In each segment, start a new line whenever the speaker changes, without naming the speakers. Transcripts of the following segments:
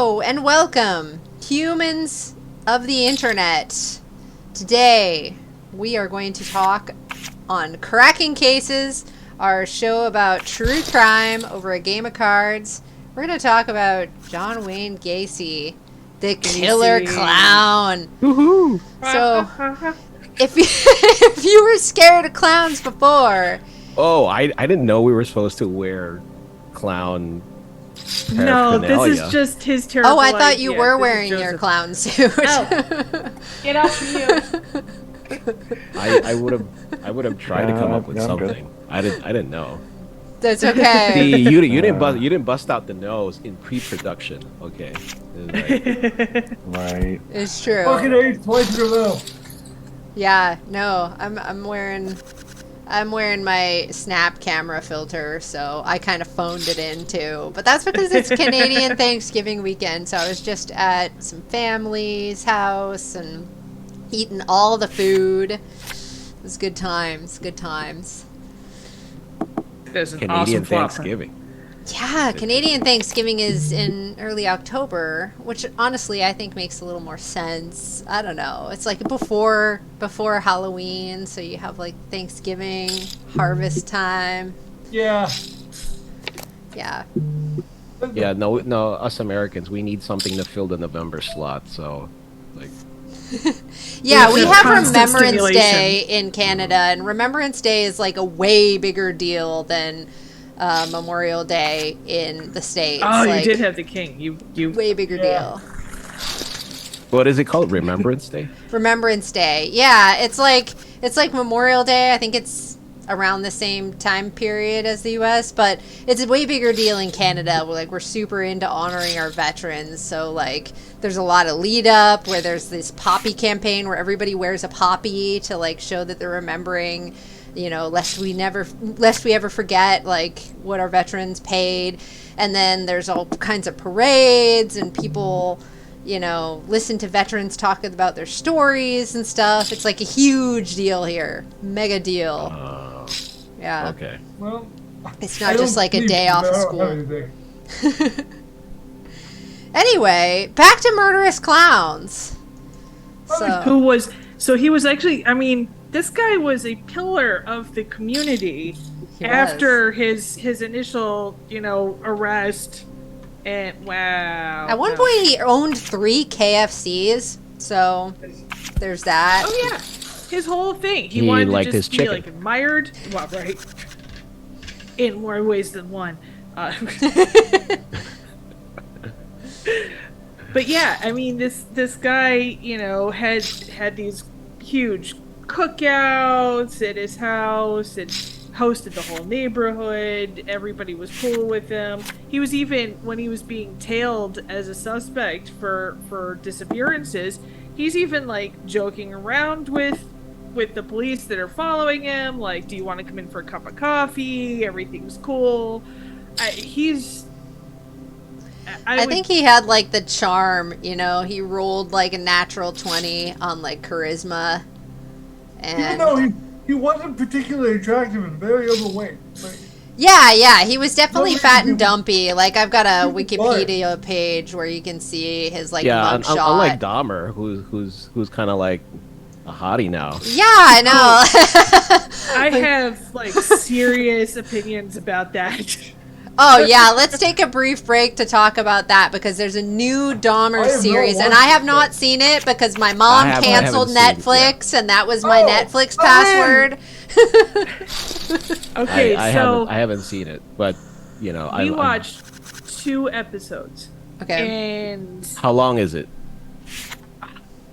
Hello and welcome, humans of the internet. Today, we are going to talk on Cracking Cases, our show about true crime over a game of cards. We're going to talk about John Wayne Gacy, the killer clown.
Woohoo!
So, if you were scared of clowns before...
Oh, I didn't know we were supposed to wear clown
No,
paraphernalia.
this is just his terrible
Oh, I thought you
idea.
were
This is
wearing your
Joseph.
clown suit.
Oh. Get off you.
I would have tried to come up with
I'm good.
something. I didn't know.
That's okay.
See, you didn't bust out the nose in pre-production. Okay.
Right.
It's true.
Fucking age twice in a row.
Yeah, no, I'm wearing my Snap camera filter, so I kind of phoned it in too. But that's because it's Canadian Thanksgiving weekend, so I was just at some family's house and eating all the food. It was good times, good times.
There's an
Canadian
awesome flopper.
Thanksgiving.
Yeah, Canadian Thanksgiving is in early October, which honestly I think makes a little more sense. I don't know. It's like before Halloween, so you have like Thanksgiving, harvest time.
Yeah.
Yeah.
Yeah, no, us Americans, we need something to fill the November slot. So, like,
Yeah, we
It's a
have
constant
Remembrance
stimulation.
Day in Canada, and Remembrance Day is like a way bigger deal than Memorial Day in the States.
Oh,
like,
you did have the king. You
way bigger deal.
what is it called? Remembrance Day?
Remembrance Day. Yeah, it's like Memorial Day. I think it's around the same time period as the US, but it's a way bigger deal in Canada. We're super into honoring our veterans. So like there's a lot of lead up where there's this poppy campaign where everybody wears a poppy to like show that they're remembering, you know, lest we ever forget like what our veterans paid. And then there's all kinds of parades and people, you know, listen to veterans talk about their stories and stuff. It's like a huge deal here. Mega deal. Yeah.
Okay.
Well,
It's
I
not just
don't
like a
sleep
day
because
off of
I don't have
school.
anything.
Anyway, back to murderous clowns.
he was actually, I mean, this guy was a pillar of the community
He
after his initial, arrest. And wow.
At one point, he owned 3 KFCs, so there's that.
Oh yeah, his whole thing. He
He
wanted
liked
to
his
just be
chicken.
like admired. Well, right. In more ways than one. But yeah, I mean, this guy, had these huge cookouts at his house and hosted the whole neighborhood. Everybody was cool with him. He was even, when he was being tailed as a suspect for disappearances, he's even like joking around with the police that are following him. Like, do you want to come in for a cup of coffee? Everything's cool.
I think he had like the charm, you know. He rolled like a natural 20 on like charisma,
Even
and
though he wasn't particularly attractive and very overweight. Like,
yeah, he was definitely
No,
fat and
people-
dumpy. Like I've got a
people
Wikipedia page where you can see his like
Yeah,
mugshot.
unlike Dahmer, who's kind of like a hottie now.
Yeah, I know.
I have like serious opinions about that.
Oh yeah, let's take a brief break to talk about that because the's a new Dahmer
I have not
series, and
watched
I have
it.
not seen it because my mom
I
canceled
haven't seen it,
Netflix, and that was my
Oh,
Netflix
oh,
password.
Okay,
I
so
haven't seen it, but
we
I'm-
watched 2 episodes,
Okay.
and
How long is it?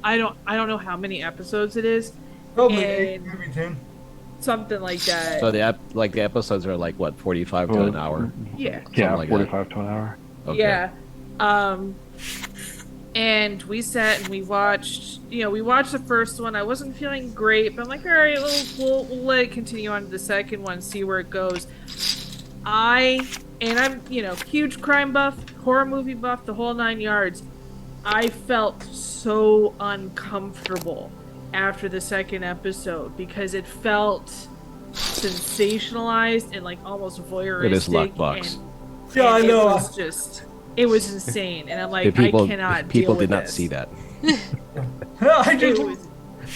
I don't know how many episodes it is,
probably 8,
And-
maybe 10.
something like that.
So the episodes are like what, 45 to an hour?
Yeah.
Yeah,
like that.
45 to an hour.
Okay.
Yeah. And we sat and we watched, we watched the first one. I wasn't feeling great, but I'm like, all right, we'll let it continue on to the second one, see where it goes. I'm, huge crime buff, horror movie buff, the whole 9 yards. I felt so uncomfortable after the second episode because it felt sensationalized and like almost voyeuristic.
It is luck box.
And
Yeah, I know.
It was just, It was insane, and I'm like,
The people,
I cannot.
people
deal
did
with
not
this.
see that.
I
It
just
was,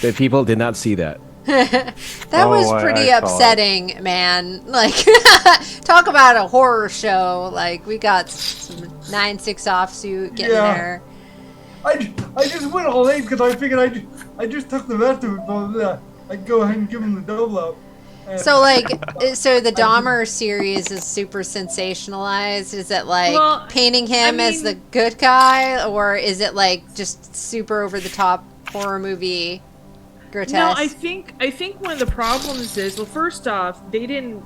The people did not see that.
That
Oh,
was
I
pretty
saw it.
upsetting, man. Like, talk about a horror show. Like, we got some 9/6 offsuit getting
Yeah.
there.
I just went all eight because I figured I just took the rest of it, but I'd go ahead and give him the double up. And
So, like, so the Dahmer series is super sensationalized. Is it like
Well,
painting him
I
as the
mean-
good guy, or is it like just super over the top horror movie grotesque?
No, I think one of the problems is, well, first off, they didn't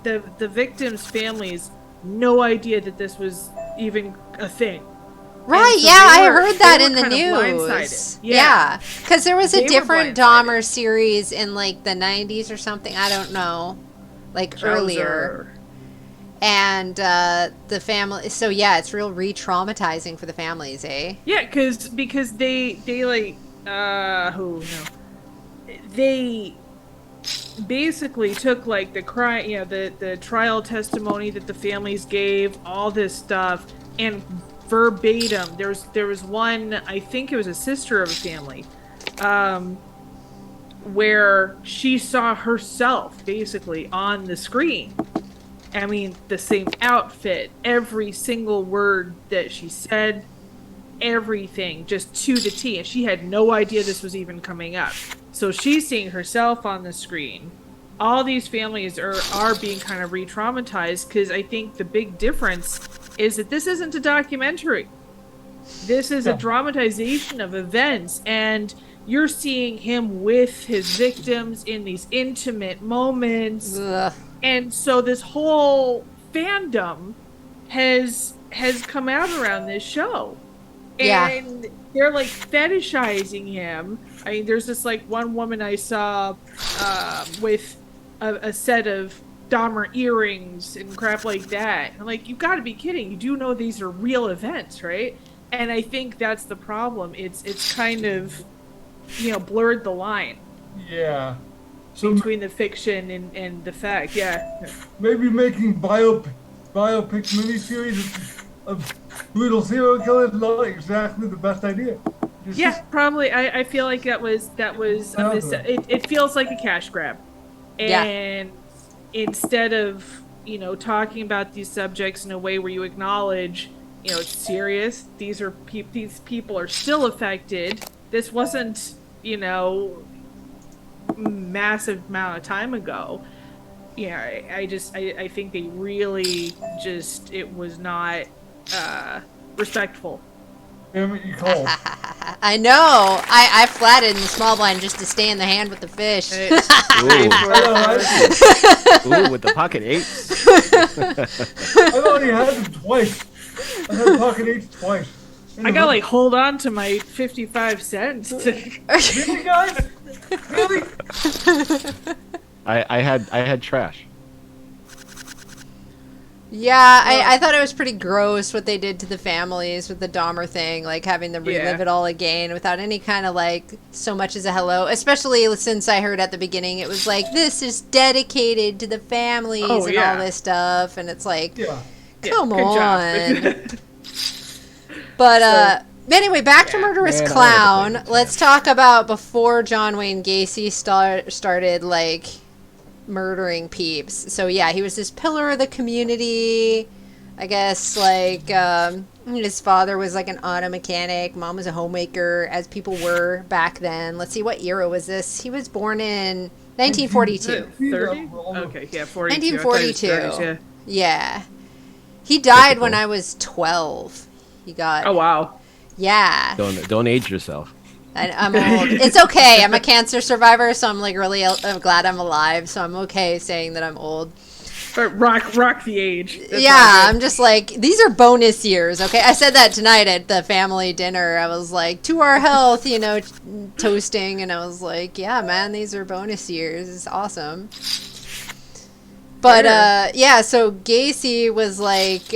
the victims' families no idea that this was even a thing.
Right,
And so
yeah,
they
I
were-
heard that
they
in
were
the
kind of
news.
blindsided.
Yeah, because there was
They
a
were
different
blindsided.
Dahmer series in like the 90s or something. I don't know, like earlier. And the family. So yeah, it's real re-traumatizing for the families, eh?
Yeah, because they like who no, they basically took like the crime, the trial testimony that the families gave, all this stuff, and verbatim. There was one, I think it was a sister of a family, where she saw herself basically on the screen. I mean, the same outfit, every single word that she said, everything, just to the T. And she had no idea this was even coming up. So she's seeing herself on the screen. All these families are being kind of re-traumatized, because I think the big difference is that this isn't a documentary. This is a dramatization of events, and you're seeing him with his victims in these intimate moments.
Ugh.
And so this whole fandom has come out around this show.
Yeah.
And they're like fetishizing him. I mean, there's this like one woman I saw with a set of Dahmer earrings and crap like that. I'm like, you got to be kidding! You do know these are real events, right? And I think that's the problem. It's kind of blurred the line
yeah. So
between the fiction and the fact. Yeah.
maybe making biopic miniseries of brutal serial killers is not exactly the best idea. It's
Yeah,
just-
probably. I feel like that was it feels like a cash grab.
Yeah.
And instead of, talking about these subjects in a way where you acknowledge, it's serious. These people are still affected. This wasn't, massive amount of time ago. Yeah, I think they really just, it was not respectful.
Damn it, you called.
I know. I flatted in the small blind just to stay in the hand with the fish.
Ooh,
I
ooh, with the pocket eights.
I've already had them twice. I've had pocket eights twice.
I gotta like hold on to my 55 cents.
Really, guys? Really?
I had trash.
Yeah, I thought it was pretty gross what they did to the families with the Dahmer thing, like having them relive
Yeah.
it all again without any kind of like so much as a hello. Especially since I heard at the beginning it was like, this is dedicated to the families
Oh,
and
yeah.
all this stuff, and it's like,
Yeah.
come
Good
on.
job.
But anyway, back to Murderous
Man, all
Clown.
over the place,
Let's talk about before John Wayne Gacy started like murdering peeps. So yeah, he was this pillar of the community. I guess like his father was like an auto mechanic, mom was a homemaker, as people were back then. Let's see, what era was this? He was born in 1942.
30? Okay, yeah, 42.
1942.
I thought it was 30s, yeah.
Yeah. He died
Typical.
when I was 12. He got
Oh, wow.
yeah.
Don't age yourself.
I'm old. It's okay. I'm a cancer survivor, so I'm like really I'm glad I'm alive. So I'm okay saying that I'm old.
But rock the age. That's
Yeah,
all
I'm just like, these are bonus years, okay? I said that tonight at the family dinner. I was like, to our health, toasting, and I was like, yeah, man, these are bonus years. It's awesome. But yeah, so Gacy was like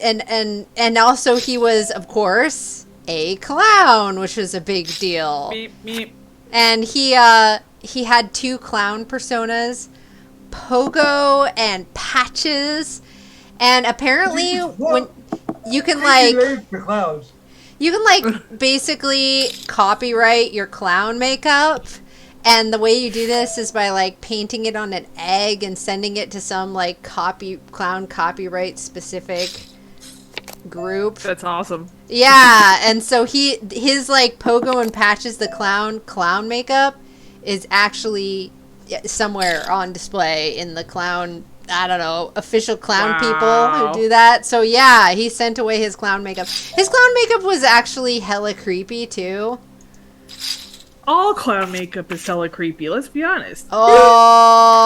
and also he was, of course, a clown, which was a big deal.
Meep, meep.
And he had two clown personas, Pogo and Patches. And apparently when you can
Casey
like
lays the clouds.
you can like basically copyright your clown makeup. And the way you do this is by like painting it on an egg and sending it to some like clown copyright specific group.
That's awesome.
Yeah, and so his like Pogo and Patches the clown makeup is actually somewhere on display in the clown, I don't know, official clown people who do that. So yeah, he sent away his clown makeup. His clown makeup was actually hella creepy too.
All clown makeup is hella creepy, let's be honest.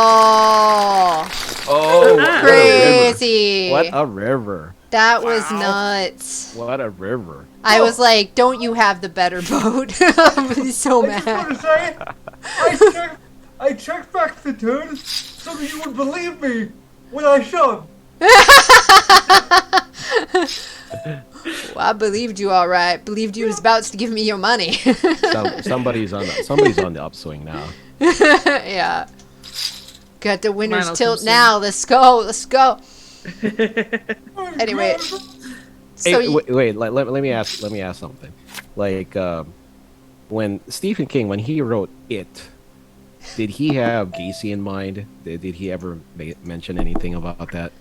Oh,
Oh,
crazy.
What a river.
That was nuts.
What a river.
I was like, don't you have the better boat? I'm so
I just
mad.
want to say, I checked back the turn so that you would believe me when I shoved.
Well, I believed you all right. Believed you was about to give me your money.
Somebody's on the upswing now.
Yeah. Got the winner's
Mine will
tilt
come
now. Let's go. Let's go.
Oh,
Anyway.
God.
So
Hey, wait. Let me ask something. Like, when Stephen King, when he wrote It, did he have Gacy in mind? Did he ever mention anything about that?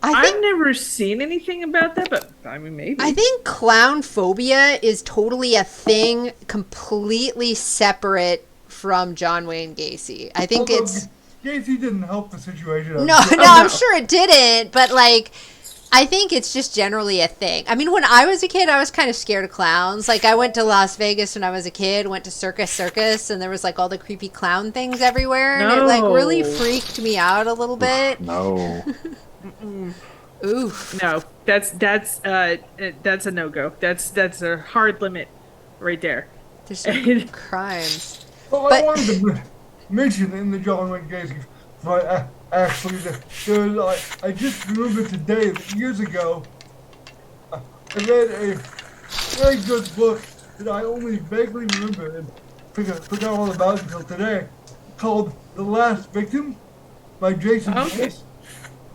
I've never seen anything about that, but I mean, maybe.
I think clown phobia is totally a thing completely separate from John Wayne Gacy. I think
Although
it's...
Gacy didn't help the situation.
No, I'm sure it didn't, but like... I think it's just generally a thing. I mean, when I was a kid, I was kind of scared of clowns. Like, I went to Las Vegas when I was a kid, went to Circus, and there was, like, all the creepy clown things everywhere. And it, like, really freaked me out a little bit.
No.
Oof.
No, that's a no-go. That's a hard limit right there.
There's some crimes.
Well,
But-
I wanted to mention in the John Wayne Gacy fight, actually, I just remembered today that years ago, I read a very good book that I only vaguely remember and forgot all about until today, called The Last Victim by Jason Lewis,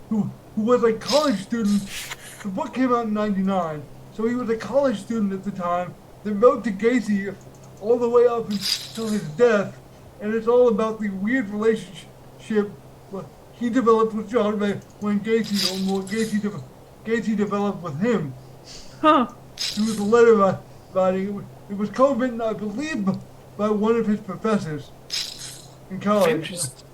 who was a college student. The book came out in '99, so he was a college student at the time that wrote to Gacy all the way up until his death, and it's all about the weird relationship he developed with John Wayne Gacy, or more Gacy developed with him.
Huh.
It was a letter writing. It was co-written, I believe, by one of his professors in college.
Interesting.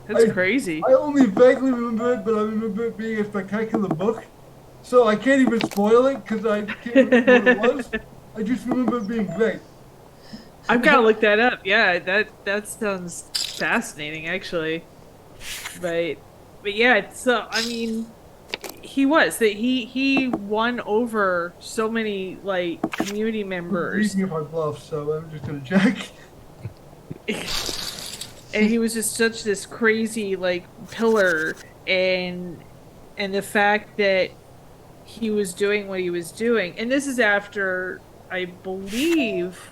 That's crazy.
I only vaguely remember it, but I remember it being a spectacular book. So I can't even spoil it because I can't remember what it was. I just remember it being great.
I've got to look that up. Yeah, that sounds fascinating, actually. But yeah, so I mean, he won over so many like community members,
Speaking of my bluff, so I'm just gonna check.
and he was just such this crazy like pillar, and the fact that he was doing what he was doing, and this is after I believe.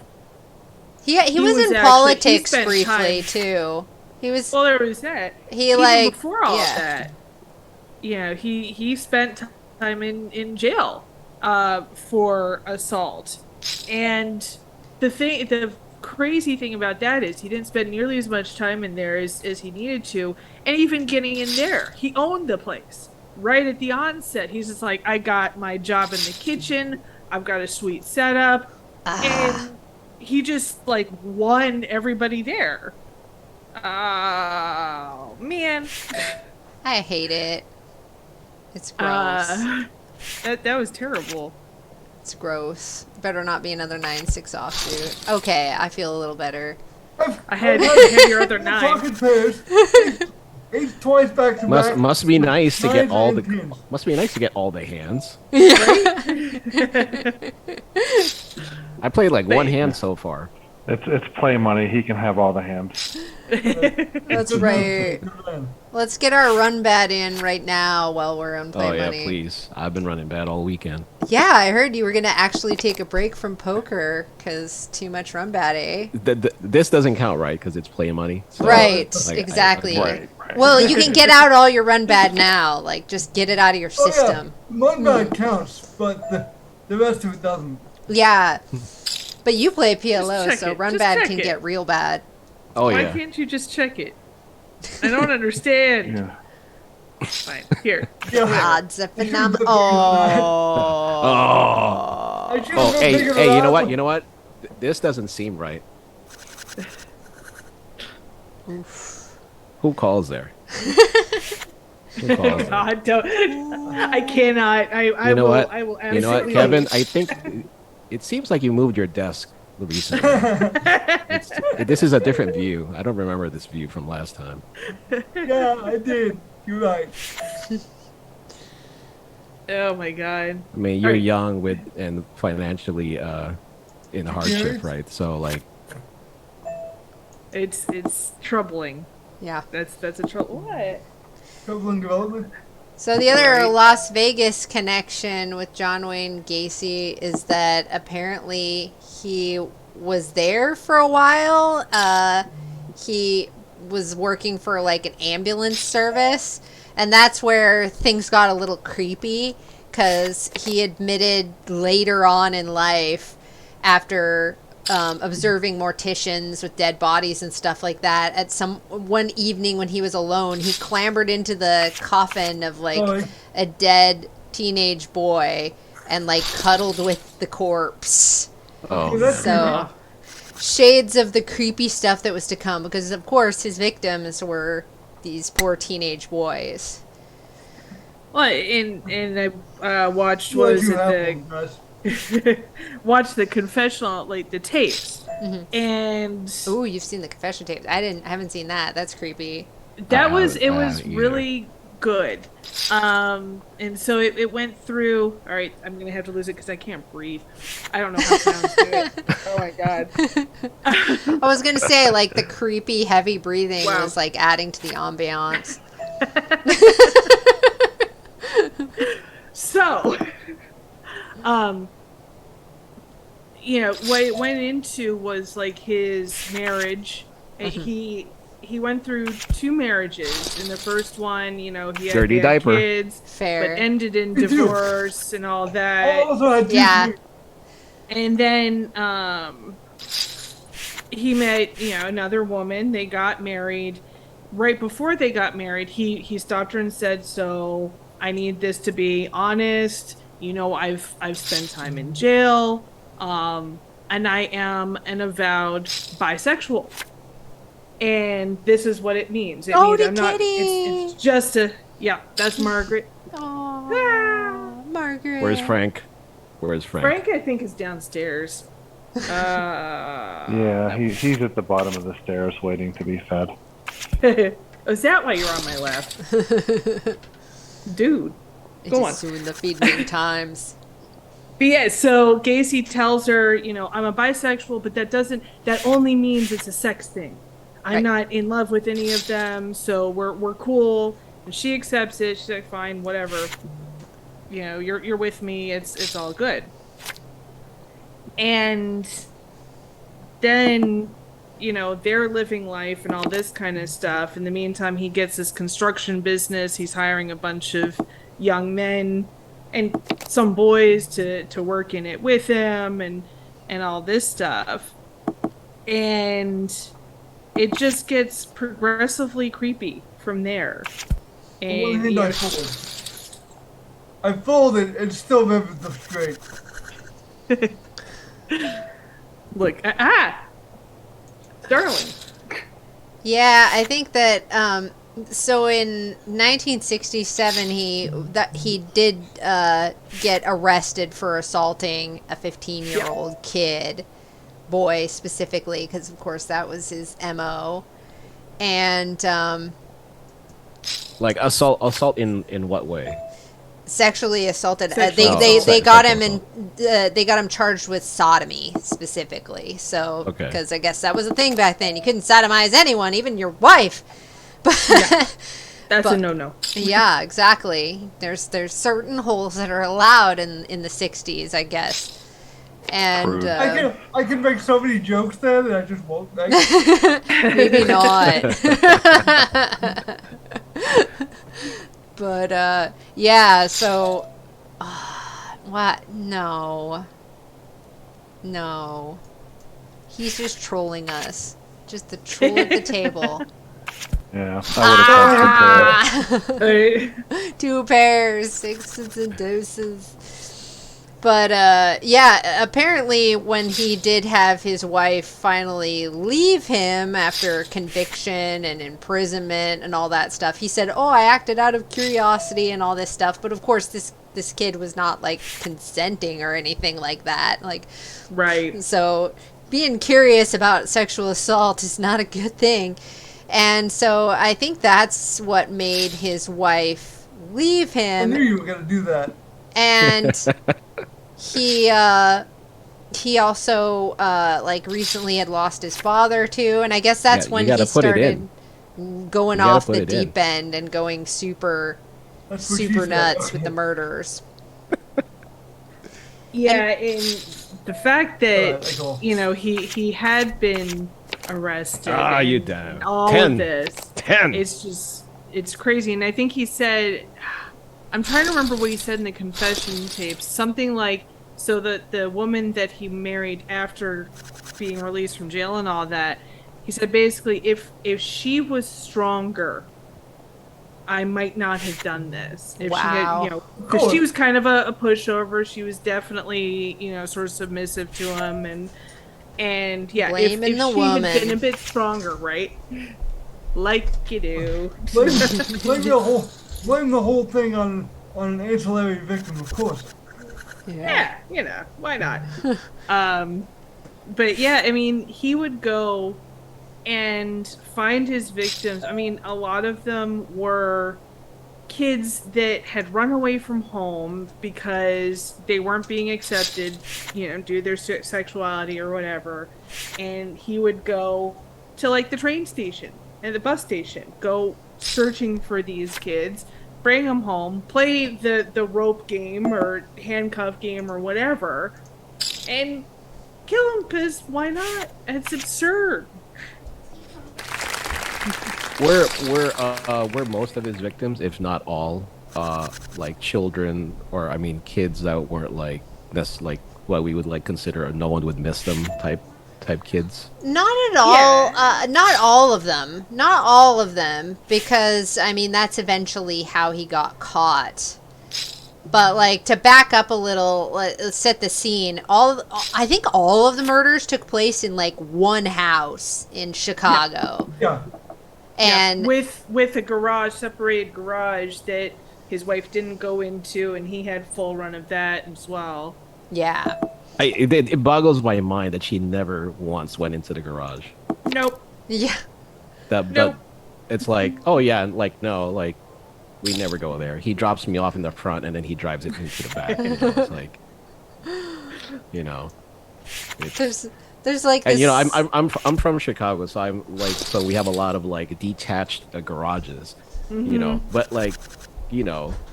He was in
actually-
politics
spent
briefly,
time-
too. He was...
Well, there was that.
He,
Even
like...
before all
yeah.
of that, you know, he spent time in jail for assault, and the crazy thing about that is he didn't spend nearly as much time in there as he needed to, and even getting in there, he owned the place right at the onset. He's just like, I got my job in the kitchen, I've got a sweet setup, and he just like won everybody there. Oh man,
I hate it. It's gross.
that was terrible.
It's gross. Better not be another 9-6 offsuit. Okay, I feel a little better.
I had your other nine.
Fucking pairs. Eight twice back to back.
Must be nice to get
Nines
all
and
the
tens.
must be nice to get all the hands. I played like one hand so far.
It's play money. He can have all the hands.
That's right.
Good man.
Let's get our run bat in right now while we're on Play
Oh yeah,
Money.
please. I've been running bad all weekend.
Yeah, I heard you were going to actually take a break from poker because too much run bat, eh?
This doesn't count, right? Because it's play money. So,
Right,
like,
exactly.
I
Well, you can get out all your run bad now. Like, just get it out of your
Oh,
system.
yeah. Run bad counts, but the rest of it doesn't.
Yeah. But you play PLO,
check
so
it.
run
Just
bad
check
can
it.
get real bad.
Oh
Why
yeah.
can't you just check it? I don't understand.
Yeah.
Fine. Here.
Yeah.
Odds of
I should've
phenomenon.
been bigger than that.
Oh.
I should've
Oh,
been
hey,
bigger
hey,
than
you know
that
what?
one.
You know what? This doesn't seem right. Who calls there? Who calls there?
God, don't. I cannot. I
You know
will.
what?
I will absolutely.
You know what, Kevin? I think it seems like you moved your desk recently. This is a different view. I don't remember this view from last time.
Yeah, I did. You're right.
Oh my God.
I mean, you're
Alright.
young with and financially in hardship,
Yes.
right? So like,
It's troubling.
Yeah.
That's a trouble. What?
Troubling development.
So the other
Right.
Las Vegas connection with John Wayne Gacy is that apparently he was there for a while. He was working for like an ambulance service, and that's where things got a little creepy because he admitted later on in life, after observing morticians with dead bodies and stuff like that, at one evening when he was alone, he clambered into the coffin of like
Sorry.
a dead teenage boy and like cuddled with the corpse.
oh,
that's
So shades of the creepy stuff that was to come, because of course his victims were these poor teenage boys.
Well, and I watched
Glad
was
you
it
have
the
one, guys.
watched the confessional, like the tapes, and
Ooh, you've seen the confession tapes. I haven't seen that. That's creepy.
that
I
was
haven't-
it
I
was
haven't either.
really good. And so it went through. All right, I'm gonna have to lose it because I can't breathe. I don't know how sounds do it. Oh my God.
I was gonna say, like, the creepy heavy breathing
Wow.
was like adding to the ambiance.
So, what it went into was like his marriage. And he went through 2 marriages. In the first one, he had
Dirty
he had
diaper.
kids,
Fair.
but ended in
Me too.
divorce and all that.
Also, I do
Yeah.
too.
And then he met another woman. They got married. Right before they got married, he stopped her and said, "So I need this to be honest. I've spent time in jail, and I am an avowed bisexual, and this is what it means. It
Oh,
means
the
I'm not.
kitty.
It's just a That's Margaret.
Aww, Margaret.
where's Frank? Where's Frank?
Frank, I think, is downstairs.
Yeah, he's at the bottom of the stairs waiting to be fed.
Is that why you're on my left? Dude.
It
Go
is
on.
soon the feeding times.
But yeah, so Gacy tells her, I'm a bisexual, but that only means it's a sex thing. I'm
Right.
not in love with any of them, so we're cool. And she accepts it. She's like, fine, whatever. You're with me. It's all good. And then, they're living life and all this kind of stuff. In the meantime, he gets this construction business. He's hiring a bunch of young men and some boys to work in it with him and all this stuff. And it just gets progressively creepy from there.
On one
And
hand, I fold. I folded and still remembered the straight.
look, Darling.
Yeah, I think that so in 1967 he did get arrested for assaulting a 15-year-old kid, boy specifically, because of course that was his MO. And
Like assault in what way?
sexually assaulted.
Sexual
They
assault.
got
Sexual
him they got him charged with sodomy specifically. So
Okay.
because I guess that was a thing back then. You couldn't sodomize anyone, even your wife. But
That's a
But-
no-no.
yeah, exactly. There's certain holes that are allowed in the 60s, I guess. And
Crude.
I can make so many jokes there that I just won't make.
maybe not. But yeah, so what? No, he's just trolling us. Just the troll at the table.
Yeah, I would have thought
Hey.
2 pairs, 6s and deuces. But yeah, apparently when he did have his wife finally leave him after conviction and imprisonment and all that stuff, he said, "Oh, I acted out of curiosity and all this stuff." But of course, this kid was not like consenting or anything like that. Like,
Right.
so being curious about sexual assault is not a good thing. And so I think that's what made his wife leave
I
him.
knew you were gonna do that.
And he also like recently had lost his father too, and I guess that's
Yeah, you
when
gotta
he
put it
started going
You gotta
off
put
the
it in.
deep end and going super
That's what she
super
said.
nuts with the murders.
Yeah, and the fact
Alright,
that
I go.
he had been arrested
Ah, you
and
damn.
all
10.
of this,
10.
it's crazy. And I think he said, I'm trying to remember what he said in the confession tapes, something like, so that the woman that he married after being released from jail and all that, he said basically if she was stronger, I might not have done this. If she had,
Wow.
because she was kind of a pushover. She was definitely, sort of submissive to him, and yeah, if
Blaming the
she had been
woman.
a bit stronger, right? Like you do.
Blame the whole thing on an ancillary victim, of course.
Yeah, why not? But yeah, I mean, he would go and find his victims. I mean, a lot of them were kids that had run away from home because they weren't being accepted, due to their sexuality or whatever. And he would go to like the train station and the bus station, go searching for these kids, bring them home, play the rope game or handcuff game or whatever, and kill them because why not? It's absurd.
Were most of his victims, if not all, like children, or I mean kids that weren't like that's like what we would like consider a no one would miss them type kids?
Not at all. Not all of them. Not all of them, because I mean that's eventually how he got caught. But like to back up a little, let's set the scene. I think all of the murders took place in like one house in Chicago.
Yeah.
And
with a garage, separated garage that his wife didn't go into, and he had full run of that as well.
yeah.
It boggles my mind that she never once went into the garage.
Nope.
Yeah.
Nope.
It's like, oh yeah, and like no, like we never go there. He drops me off in the front and then he drives it into the back. It's like,
There's like this.
And I'm from Chicago, so I'm like, so we have a lot of like detached garages, but like,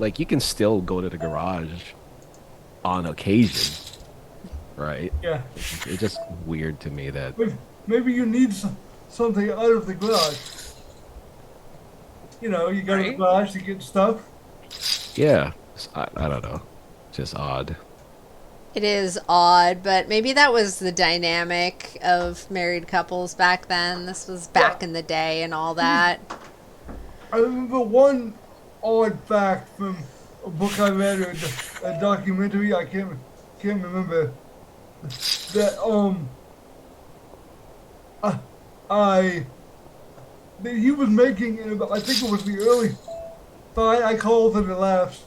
like you can still go to the garage on occasion, right?
Yeah.
It's just weird to me that
Maybe you need something out of the garage. You go to the
Right.
garage to get stuff.
yeah, I don't know, just odd.
It is odd, but maybe that was the dynamic of married couples back then. This was back in the day and all that.
I remember one odd fact from a book I read or a documentary. I can't remember that that he was making in about, I think it was the early. Fine, I called and it laughs.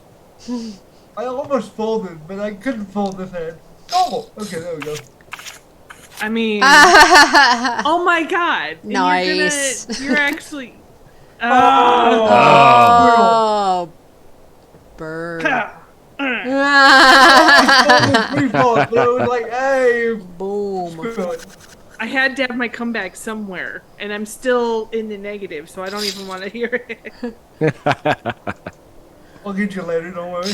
I almost folded, but I couldn't fold this head. Oh, okay, there we go.
I mean, oh my god! And
Nice.
You're actually.
Oh, bird.
Free fall, but I was like, hey,
Boom.
screw it.
I had to have my comeback somewhere, and I'm still in the negative, so I don't even want to hear it.
I'll get you later, don't worry.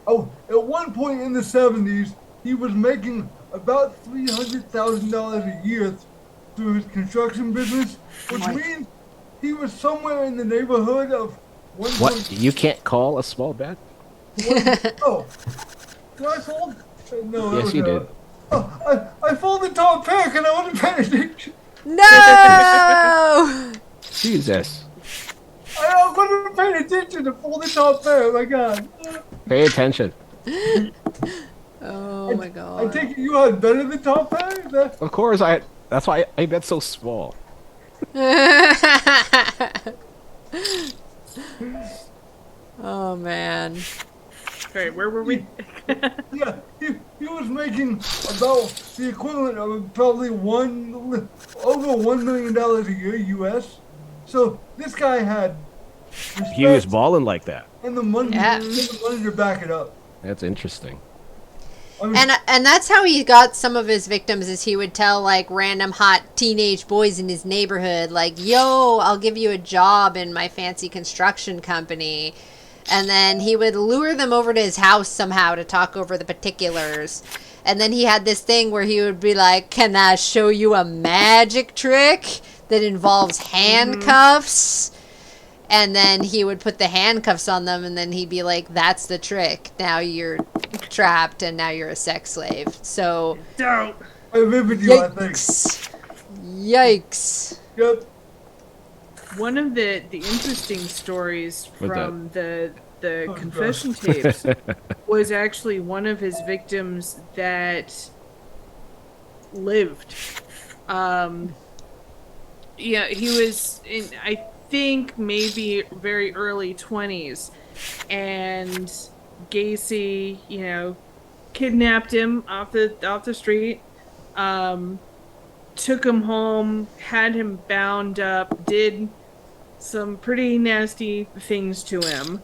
At one point in the 70s, he was making about $300,000 a year through his construction business, which means he was somewhere in the neighborhood of one.
What? You can't call a small bet?
Oh, did I fold? No, that
Yes,
was
you did.
Oh, I folded top pair and I wasn't paying attention.
No!
Jesus.
I wasn't paying attention to fold the top pair. Oh my god.
Pay attention.
Oh my
I
god.
take it you had better than top pair?
Of course, that's why I bet so small.
Oh man.
Sorry, where were we?
Yeah, he was making about the equivalent of probably over $1 million a year U.S. So this guy had
He was
respect
balling like that.
and the money,
Yeah.
and the money to back it up.
That's interesting.
I mean,
And that's how he got some of his victims, is he would tell like random hot teenage boys in his neighborhood like, "Yo, I'll give you a job in my fancy construction company." And then he would lure them over to his house somehow to talk over the particulars. And then he had this thing where he would be like, "Can I show you a magic trick that involves handcuffs?" And then he would put the handcuffs on them, and then he'd be like, "That's the trick. Now you're trapped, and now you're a sex slave." So,
Don't.
I vivid you, I think.
yikes. Yikes.
Yep.
One of the interesting stories
What's
from the
Oh,
confession tapes was actually one of his victims that lived. Yeah, he was in, I think, maybe very early 20s, and Gacy, kidnapped him off the street, took him home, had him bound up, did some pretty nasty things to him,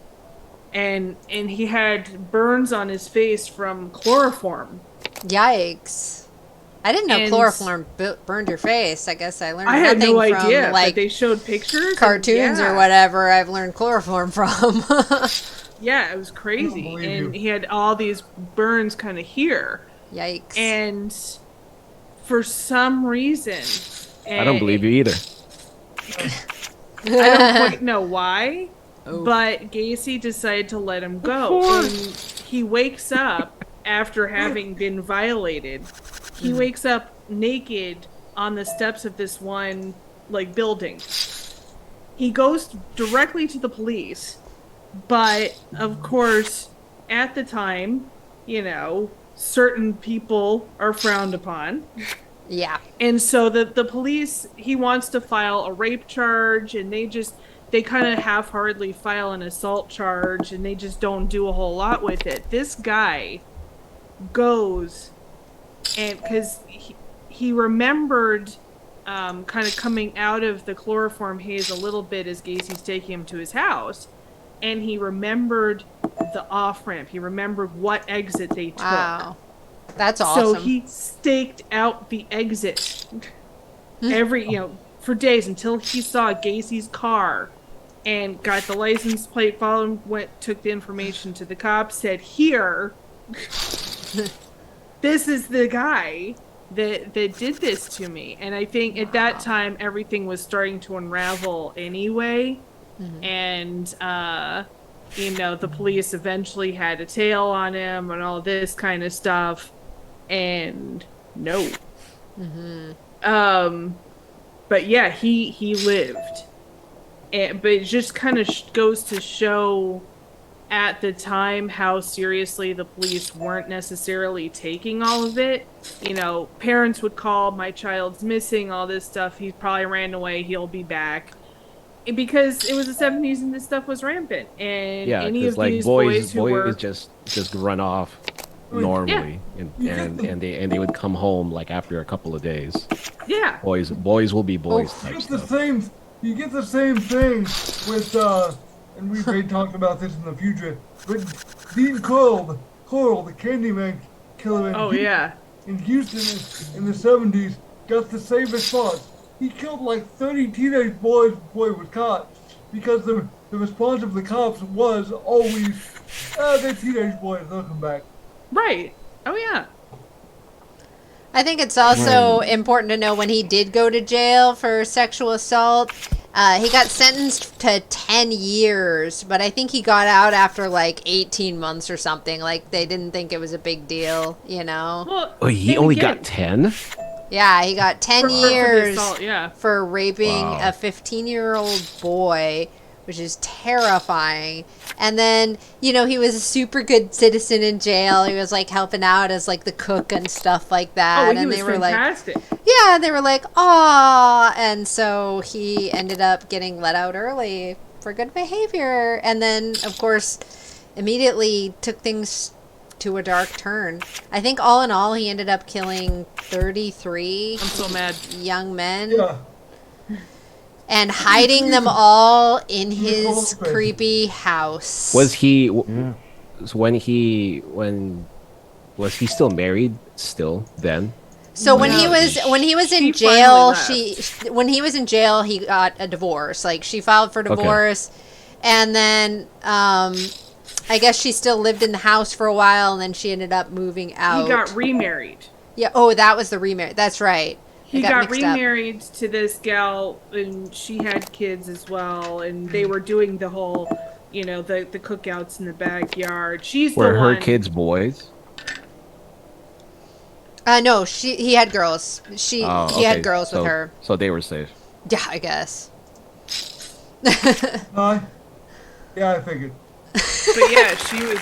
and he had burns on his face from chloroform.
Yikes. I didn't know
And-
chloroform burned your face. I guess I learned
I had
nothing
no
from
idea,
like
but they showed pictures, and
cartoons
yeah.
or whatever I've learned chloroform from.
Yeah, it was
I
crazy,
don't believe
and
you.
he had all these burns kind of here,
Yikes.
and for some reason,
I don't believe you either.
I don't quite know why,
Oh.
but Gacy decided to let him go. And he wakes up after having been violated. He wakes up naked on the steps of this one, building. He goes directly to the police, but of course, at the time, certain people are frowned upon.
Yeah.
And so the police, he wants to file a rape charge, and they kind of half-heartedly file an assault charge, and they just don't do a whole lot with it. This guy goes, and because he remembered kind of coming out of the chloroform haze a little bit as Gacy's taking him to his house, and he remembered the off-ramp. He remembered what exit they took.
Wow. That's awesome.
So he staked out the exit for days until he saw Gacy's car and got the license plate, followed him, took the information to the cops, said, "Here, this is the guy that did this to me." And I think at that time everything was starting to unravel anyway. And the police eventually had a tail on him and all this kind of stuff. And no. But yeah, he lived. But it just kind of goes to show at the time how seriously the police weren't necessarily taking all of it. Parents would call, "My child's missing," all this stuff. He probably ran away. He'll be back. Because it was the 70s and this stuff was rampant. And
Yeah,
any of
because
these
boys
who were...
just run off normally, and they would come home after a couple of days.
Yeah.
Boys will be boys
You
type
get the
stuff.
same. You get the same thing with and we may talk about this in the future. But Dean Coyle, the Candyman killer in Houston in the 70s, got the same response. He killed 30 teenage boys before he was caught, because the response of the cops was always, they're teenage boys, they'll come back.
Right. Oh, yeah.
I think it's also important to know when he did go to jail for sexual assault, He got sentenced to 10 years, but I think he got out after like 18 months or something. Like, they didn't think it was a big deal, you know?
Well,
Oh, he
then
only
again,
got 10?
Yeah, he got 10
for the
years
assault, yeah.
for raping
Wow.
a 15-year-old boy, which is terrifying. And then, you know, he was a super good citizen in jail. He was like helping out as like the cook and stuff like that.
Oh, he
and
was
they were
fantastic.
like, yeah, they were like, "Aw," and so he ended up getting let out early for good behavior. And then, of course, immediately took things to a dark turn. I think all in all, he ended up killing 33
I'm so mad.
young men
Yeah.
and hiding them all in his
Awful.
creepy house.
Was he
Yeah.
when was he still married still then?
So when
No,
he was in
she
jail,
finally
when he was in jail, he got a divorce. Like, she filed for divorce, and then I guess she still lived in the house for a while, and then she ended up moving out.
He got remarried.
Yeah. Oh, that was the remarriage. That's right.
He
I
got
mixed up.
remarried to this gal, and she had kids as well. And they were doing the whole, you know, the cookouts in the backyard. She's
Were
the
her
one.
kids boys?
No, he had girls. He had girls with her.
So they were safe.
Yeah, I guess.
Yeah, I figured.
But yeah, she was.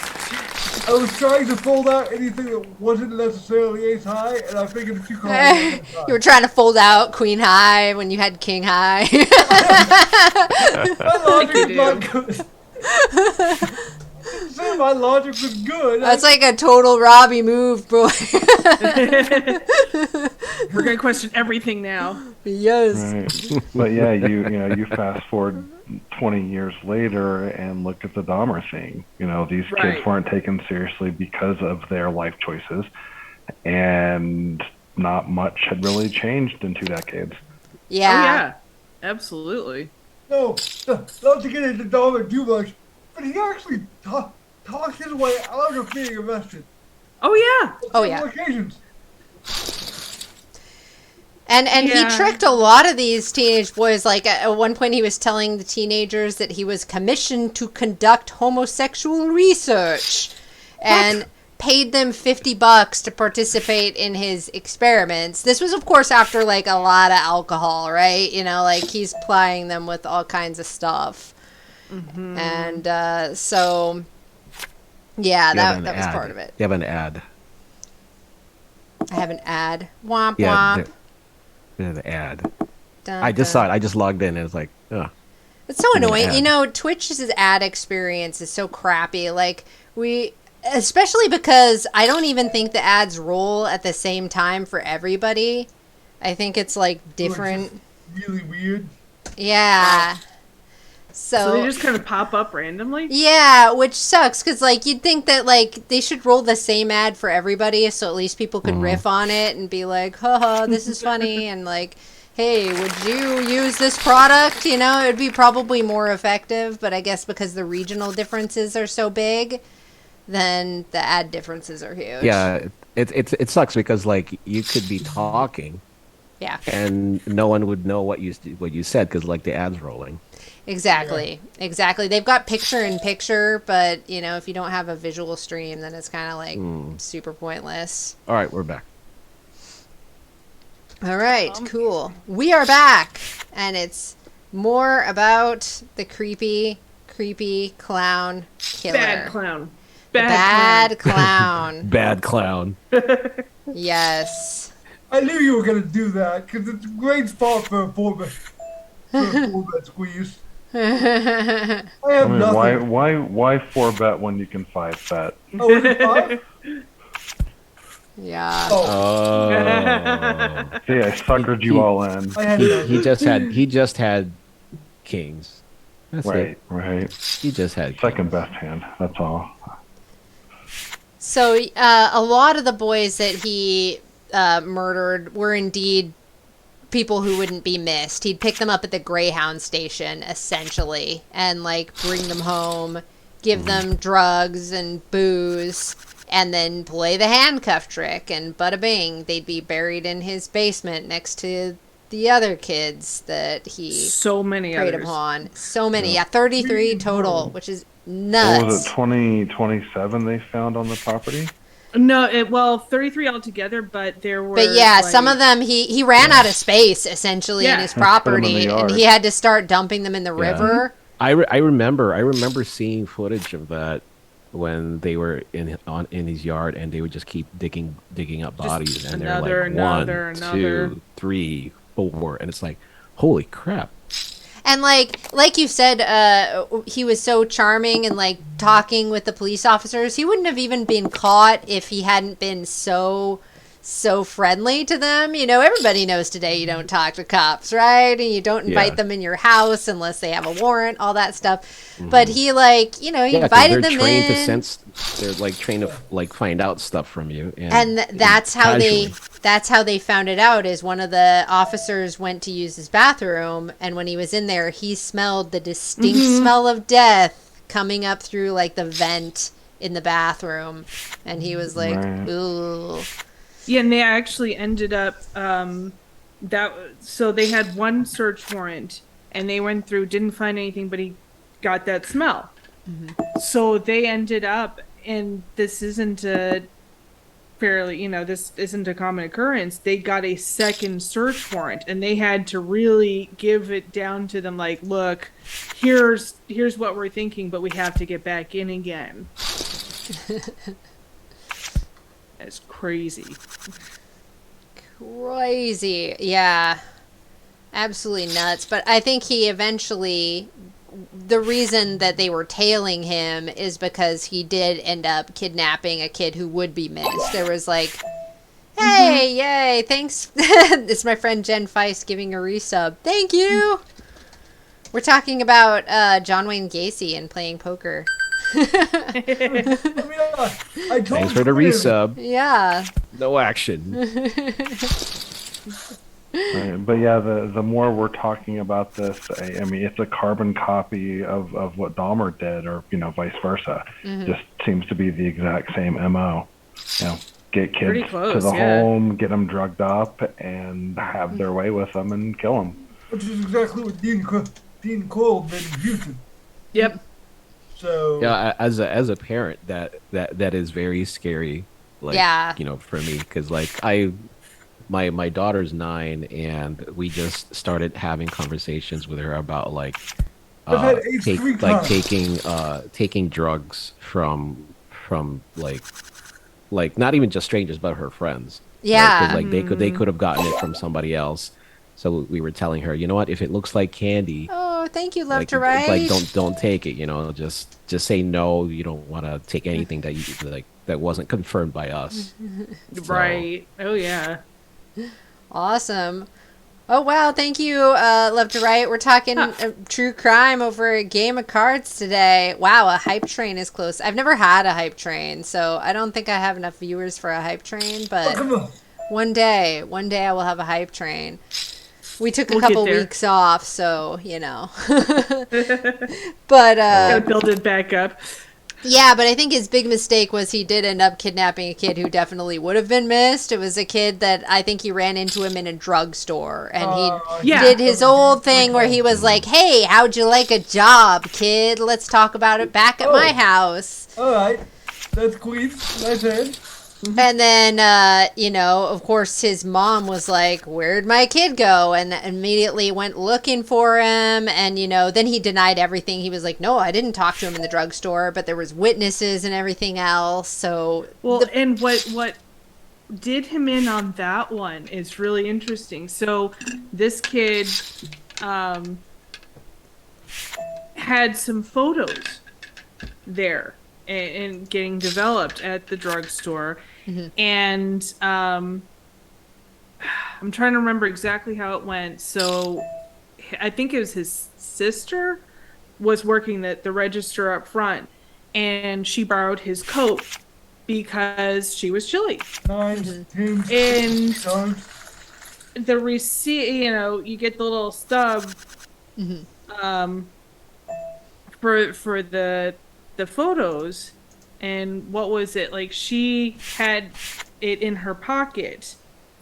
I was trying to fold out anything that wasn't necessarily ace high, and I figured if you called it ace high.
You were trying to fold out queen high when you had king high.
My logic
you
is not good. Say my logic was good.
That's like a total Robbie move, boy.
We're gonna question everything now.
Yes.
Right. But yeah, you fast forward 20 years later and look at the Dahmer thing. You know, these
Right.
kids weren't taken seriously because of their life choices, and not much had really changed in 2 decades.
Yeah.
Oh yeah, absolutely.
No, not to get into Dahmer too much, but he actually talked his way out of being arrested.
Oh yeah.
Oh,
On
yeah.
several occasions.
And
Yeah.
he tricked a lot of these teenage boys. Like, at one point he was telling the teenagers that he was commissioned to conduct homosexual research and paid them $50 to participate in his experiments. This was, of course, after like a lot of alcohol, right? You know, like he's plying them with all kinds of stuff. And so, yeah,
They have
that
an
was
ad.
part of it.
They have an ad.
I have an ad. Womp
Yeah,
womp.
they have an ad.
Dun,
I just
dun.
saw it. I just logged in and it's like, ugh.
It's so
an
annoying.
ad.
You know, Twitch's ad experience is so crappy. Like, especially because I don't even think the ads roll at the same time for everybody. I think it's like different.
Really weird.
Yeah.
So they just kind of pop up randomly.
Yeah, which sucks because like you'd think that like they should roll the same ad for everybody, so at least people could riff on it and be like, "Haha, this is funny," and like, "Hey, would you use this product?" You know, it would be probably more effective. But I guess because the regional differences are so big, then the ad differences are huge.
Yeah, it sucks because like you could be talking
Yeah.
and no one would know what you said because like the ad's rolling.
Exactly. Exactly. They've got picture in picture, but you know, if you don't have a visual stream, then it's kind of like super pointless.
All right, we're back.
All right, cool. We are back, and it's more about the creepy clown killer.
Bad clown.
Bad clown.
Bad clown.
Yes.
I knew you were gonna do that because it's a great spot for a four-bet squeeze. I have
I mean,
nothing.
why 4-bet when you can 5-bet?
Oh, is it five?
Yeah.
Oh,
Oh.
See, I suckered you all in.
I had
he
nothing.
just had kings. That's it.
Right.
He just had
Second
kings.
best hand. That's all.
So a lot of the boys that he murdered were indeed people who wouldn't be missed. He'd pick them up at the Greyhound station, essentially, and like bring them home, give them drugs and booze, and then play the handcuff trick, and bada bing, they'd be buried in his basement next to the other kids that he
So many
preyed
others.
upon. So many. Yeah, 33 total, which is
What was
nuts.
it, 27 they found on the property?
No, 33 altogether, but there were.
But yeah,
like,
some of them he ran out of space essentially in
Yeah.
his
Put 'em in the
property, and he
yard.
had to start dumping them in the
Yeah.
river.
I remember seeing footage of that when they were in his yard, and they would just keep digging up bodies, and they're like
another.
2, 3, 4, and it's like, holy crap.
And like you said, he was so charming and like talking with the police officers. He wouldn't have even been caught if he hadn't been so friendly to them. You know, everybody knows today you don't talk to cops, right? And you don't invite
Yeah.
them in your house unless they have a warrant, all that stuff. But he like, you know, he
Yeah, 'cause
invited
they're
them
trained
in.
to sense. They're like trained to like find out stuff from you,
And that's how
casually.
that's how they found it out. Is one of the officers went to use his bathroom, and when he was in there, he smelled the distinct smell of death coming up through like the vent in the bathroom, and he was like,
Right.
ooh.
Yeah, and they actually ended up so they had one search warrant, and they went through, didn't find anything, but he got that smell. So they ended up, and this isn't a this isn't a common occurrence. They got a second search warrant, and they had to really give it down to them, like, look, here's what we're thinking, but we have to get back in again. That's crazy.
Crazy. Yeah. Absolutely nuts. But I think he eventually, the reason that they were tailing him is because he did end up kidnapping a kid who would be missed. There was like, hey, yay, thanks. It's my friend Jen Feist giving a resub. Thank you. We're talking about John Wayne Gacy and playing poker.
I told
Thanks for the
Quinn,
resub.
Yeah.
No action.
Right. But yeah, the more we're talking about this, I mean, it's a carbon copy of what Dahmer did, or vice versa. Just seems to be the exact same MO. Get
Pretty
kids
close,
to the
yeah.
home, get them drugged up, and have their way with them and kill them.
which is exactly what Dean Cole did in Houston.
Yep.
So
Yeah, as a parent, that is very scary. Like,
Yeah.
For me, because like my daughter's 9, and we just started having conversations with her about like
I've had AIDS 3 times.
taking drugs from like not even just strangers, but her friends.
Yeah.
Because like they could have gotten it from somebody else. So we were telling her, you know what? If it looks like candy,
Oh, thank you, Love
like
to Write.
like don't take it. Just say no. You don't want to take anything that you like that wasn't confirmed by us. So-
Right. Oh, yeah.
Awesome. Oh, wow. Thank you, Love to Write. We're talking true crime over a game of cards today. Wow, a hype train is close. I've never had a hype train, so I don't think I have enough viewers for a hype train, but
come on.
one day I will have a hype train. We took a
We'll get
couple
there.
weeks off, so, but,
Gotta build it back up.
yeah, but I think his big mistake was he did end up kidnapping a kid who definitely would have been missed. It was a kid that I think he ran into him in a drugstore, and he
Yeah.
did his old thing where he was like, "Hey, how'd you like a job, kid? Let's talk about it back at my house."
All right, that's Queen. Nice head.
And then, of course, his mom was like, "Where'd my kid go?" And immediately went looking for him. And, then he denied everything. He was like, "No, I didn't talk to him in the drugstore," but there was witnesses and everything else. So,
Well, and what did him in on that one is really interesting. So this kid had some photos there and getting developed at the drugstore. And I'm trying to remember exactly how it went. So I think it was his sister was working at the register up front, and she borrowed his coat because she was chilly.
9, 10,
And
9.
the receipt, you get the little stub for the photos. And what was it? Like, she had it in her pocket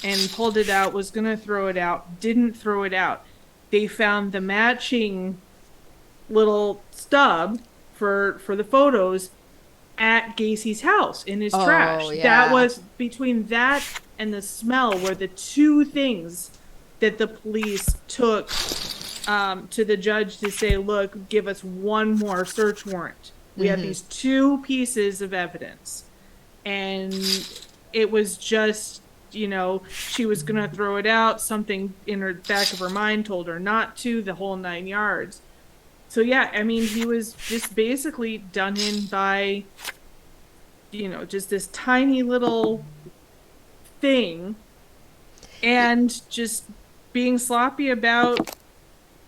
and pulled it out, was going to throw it out, didn't throw it out. They found the matching little stub for the photos at Gacy's house in his trash.
yeah.
That was between that and the smell were the two things that the police took to the judge to say, look, give us one more search warrant. We have these two pieces of evidence. And it was just, you know, she was going to throw it out. Something in her back of her mind told her not to, the whole 9 yards. So, yeah, I mean, he was just basically done in by, you know, just this tiny little thing and just being sloppy about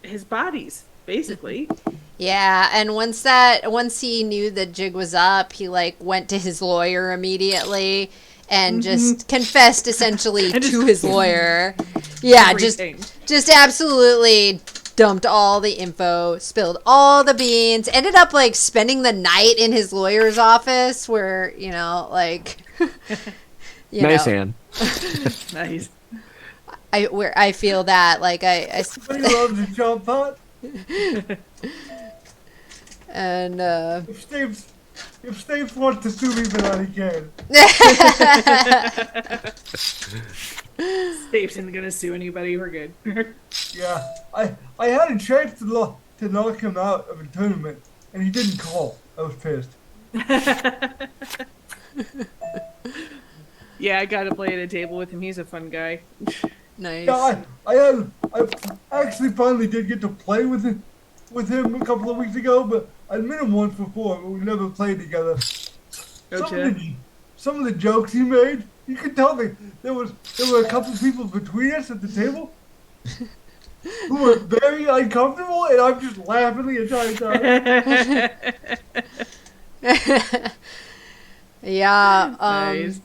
his bodies, basically.
Yeah, and once he knew the jig was up, he like went to his lawyer immediately and just confessed essentially to his lawyer. Yeah,
Everything.
just absolutely dumped all the info, spilled all the beans, ended up like spending the night in his lawyer's office where, you know, like you
Nice,
know,
Anne.
Nice.
I feel that like I
He loves a jump pot.
and
If Stapes wants to sue me for that, he can.
Stapes isn't gonna sue anybody. We're good.
Yeah, I had a chance to knock him out of a tournament, and he didn't call. I was pissed.
Yeah, I gotta play at a table with him. He's a fun guy.
nice.
Yeah, I actually finally did get to play with him a couple of weeks ago, but I'd met him once before, but we never played together. Some of the jokes he made, you could tell there were a couple of people between us at the table who were very uncomfortable, and I'm just laughing the entire time.
Yeah.
Nice.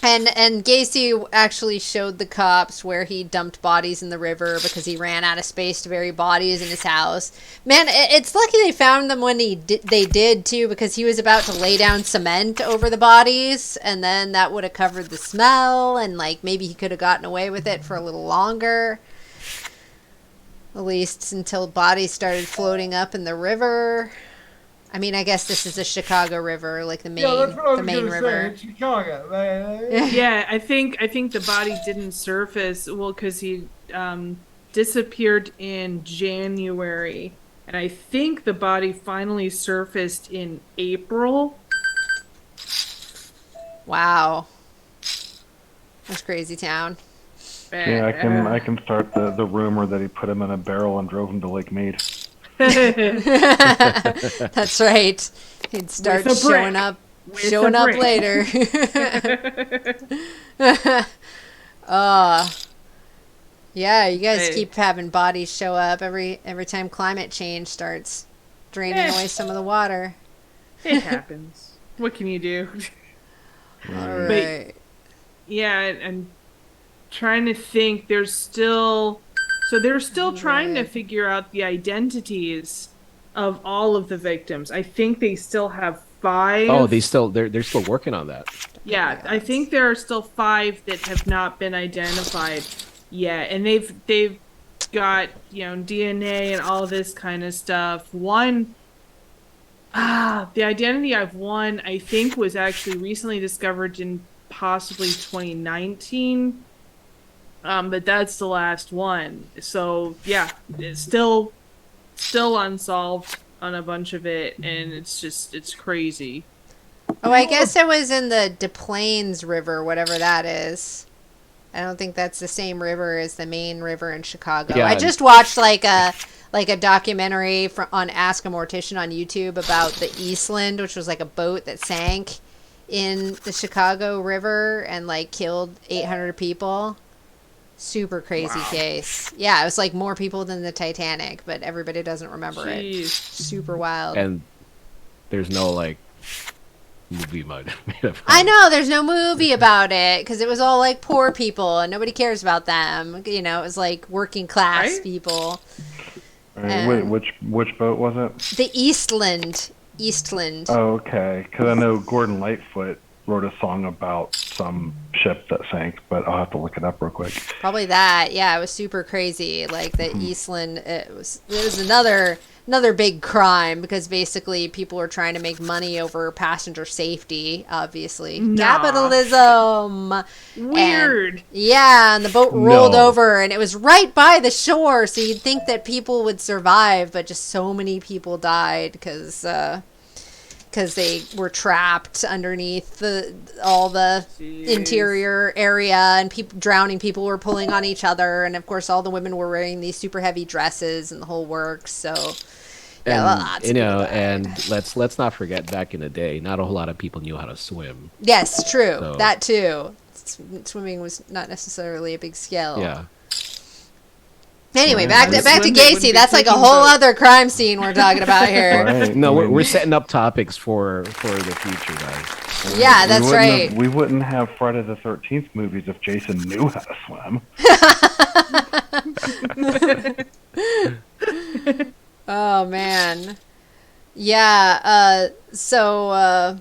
And Gacy actually showed the cops where he dumped bodies in the river because he ran out of space to bury bodies in his house. Man, it's lucky they found them when they did too, because he was about to lay down cement over the bodies, and then that would have covered the smell, and like maybe he could have gotten away with it for a little longer. At least until bodies started floating up in the river. I mean, I guess this is the Chicago River, like the main,
Yeah, that's what I was
the main
gonna
river.
say. It's Chicago, man.
Yeah, I think the body didn't surface well because he disappeared in January, and I think the body finally surfaced in April.
Wow, that's crazy town.
Yeah, I can start the rumor that he put him in a barrel and drove him to Lake Mead.
That's right. He'd start
With a
showing
brick.
up,
With
showing
a
up
brick.
later. Yeah, you guys
Hey.
keep having bodies show up every time climate change starts draining
Eh.
away some of the water.
It happens. What can you do?
All right.
Yeah, and trying to think. They're still trying to figure out the identities of all of the victims. I think they still have 5.
Oh, they're still working on that.
Yeah, I think there are still 5 that have not been identified yet, and they've got, you know, DNA and all this kind of stuff. The identity of one I think was actually recently discovered in possibly 2019. But that's the last one. So yeah, it's still unsolved on a bunch of it, and it's crazy.
Oh, I guess it was in the Des Plaines River, whatever that is. I don't think that's the same river as the main river in Chicago.
Yeah.
I just watched like a documentary on Ask a Mortician on YouTube about the Eastland, which was like a boat that sank in the Chicago River and like killed 800 people. Super crazy case. Yeah, it was like more people than the Titanic, but everybody doesn't remember it.
Jeez.
Super wild.
And there's no like movie made of
I know, there's no movie about it because it was all like poor people and nobody cares about them. You know, it was like working class
Right?
people.
Wait, which boat was it?
The Eastland.
Oh, okay. Because I know Gordon Lightfoot wrote a song about some ship that sank, but I'll have to look it up real quick.
Probably that. Yeah, it was super crazy. Like the Eastland, it was another big crime because basically people were trying to make money over passenger safety. Obviously, capitalism.
Weird.
And the boat rolled
No.
over, and it was right by the shore. So you'd think that people would survive, but just so many people died because they were trapped underneath all the interior area, and drowning people were pulling on each other, and of course all the women were wearing these super heavy dresses and the whole works. So yeah, lots of
And,
people died.
and let's not forget, back in the day, not a whole lot of people knew how to swim.
Yes, true.
So-
That too. Swimming was not necessarily a big skill.
Yeah.
Anyway,
Yeah,
back to
swim, they
Gacy.
wouldn't be
That's like a
taking
whole
boats.
other crime scene we're talking about here.
Right.
No,
I
we're,
mean,
we're setting up topics for the future, guys.
Yeah,
we
that's
wouldn't
right.
we wouldn't have Friday the 13th movies if Jason knew how to swim.
Oh man. Yeah, so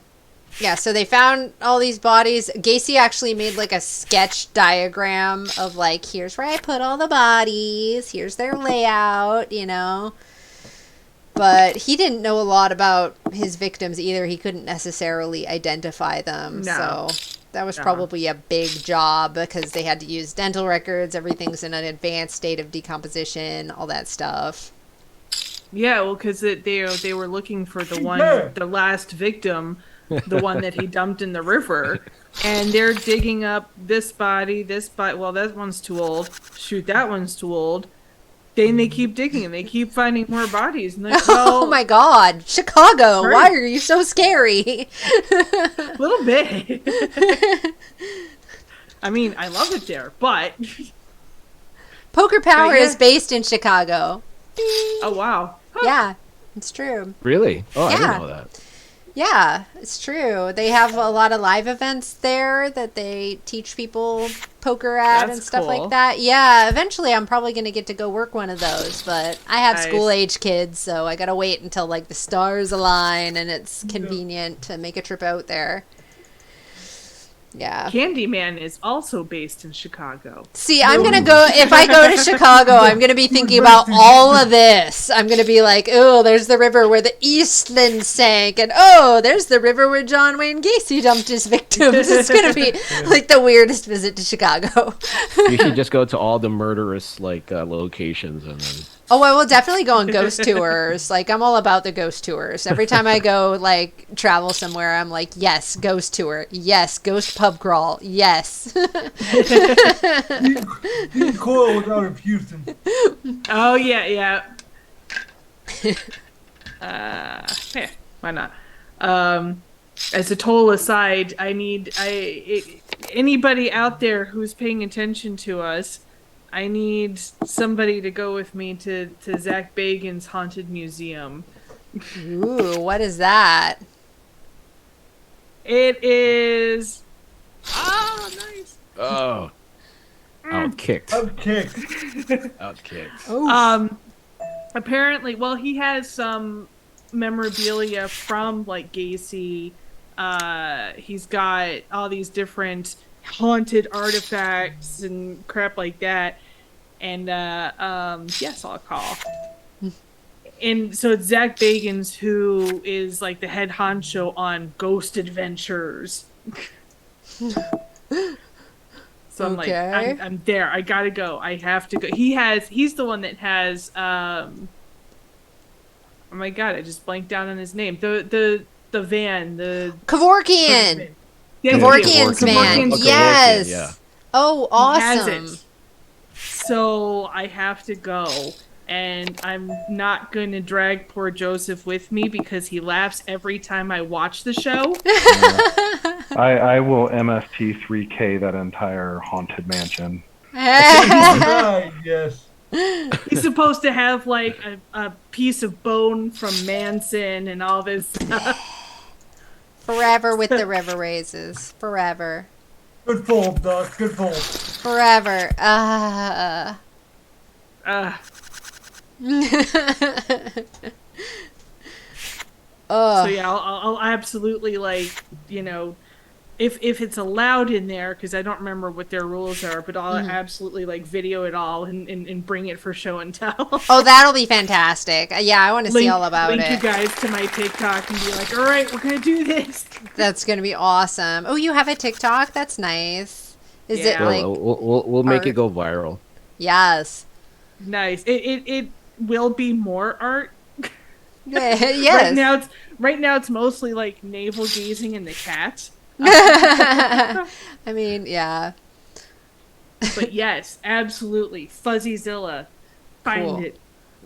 they found all these bodies. Gacy actually made like a sketch diagram of like, here's where I put all the bodies, here's their layout, you know. But he didn't know a lot about his victims either. He couldn't necessarily identify them.
No.
So that was
No.
probably a big job because they had to use dental records. Everything's in an advanced state of decomposition, all that stuff.
Yeah, well, because they were looking for
Yeah.
the last victim, the one that he dumped in the river, and they're digging up this body. Well, that one's too old. Shoot, that one's too old. Then they keep digging and they keep finding more bodies. And like, well,
Oh my God, Chicago!
Right.
Why are you so scary?
a little bit. I mean, I love it there, but
Poker Power
But yeah.
is based in Chicago.
oh wow,
Yeah, it's true.
Really? Oh, I
Yeah.
didn't know that.
Yeah, it's true. They have a lot of live events there that they teach people poker at
That's
and stuff
cool.
like that. Yeah, eventually I'm probably going to get to go work one of those, but I have
Nice.
school age kids, so I got to wait until like the stars align and it's convenient to make a trip out there. Yeah.
Candyman is also based in Chicago.
See, I'm going to go, if I go to Chicago, I'm going to be thinking about all of this. I'm going to be like, oh, there's the river where the Eastland sank, and oh, there's the river where John Wayne Gacy dumped his victims. It's going to be like the weirdest visit to Chicago.
You should just go to all the murderous locations and then.
Oh, I will definitely go on ghost tours. Like, I'm all about the ghost tours. Every time I go, like, travel somewhere, I'm like, yes, ghost tour. Yes, ghost pub crawl. Yes.
Dean Coyle was out of Houston.
Oh yeah. Why not? As a total aside, anybody out there who's paying attention to us, I need somebody to go with me to Zach Bagans' Haunted Museum.
Ooh, what is that?
It is. Ah, nice.
Oh. Outkicked.
I'm kicked.
Outkicked.
Oh,
Apparently, well, he has some memorabilia from like Gacy. He's got all these different haunted artifacts and crap like that. And yes, I'll call. And so it's Zach Bagans, who is like the head honcho on Ghost Adventures. So I'm
Okay.
like, I'm there. I gotta go. I have to go. He's the one that has. Oh my god! I just blanked out on his name. The van. The
Kevorkian.
Yeah,
Kevorkian's
Kevorkian.
van.
Oh, Kevorkian,
Yes.
yeah.
Oh,
He has
awesome.
it. So I have to go. And I'm not going to drag poor Joseph with me because he laughs every time I watch the show.
I will MST3K that entire haunted mansion.
Right, yes.
He's supposed to have like a piece of bone from Manson and all this stuff.
Forever with the river raises. Forever.
Good fold, Doc. Good fold.
Forever.
So yeah, I'll absolutely if it's allowed in there, because I don't remember what their rules are, but I'll
Mm-hmm.
absolutely like video it all and bring it for show and tell.
Oh, that'll be fantastic. Yeah, I want to see all about
link you
it.
guys to my TikTok and be like, all right, we're gonna do this.
That's gonna be awesome. Oh, you have a TikTok? That's nice. Is it
Yeah.
like
We'll make
art?
it go viral.
yes?
Nice. It will be more art.
Yes.
Right now it's mostly like navel gazing and the cat.
I mean, yeah.
But yes, absolutely. Fuzzyzilla. Find
Cool.
it.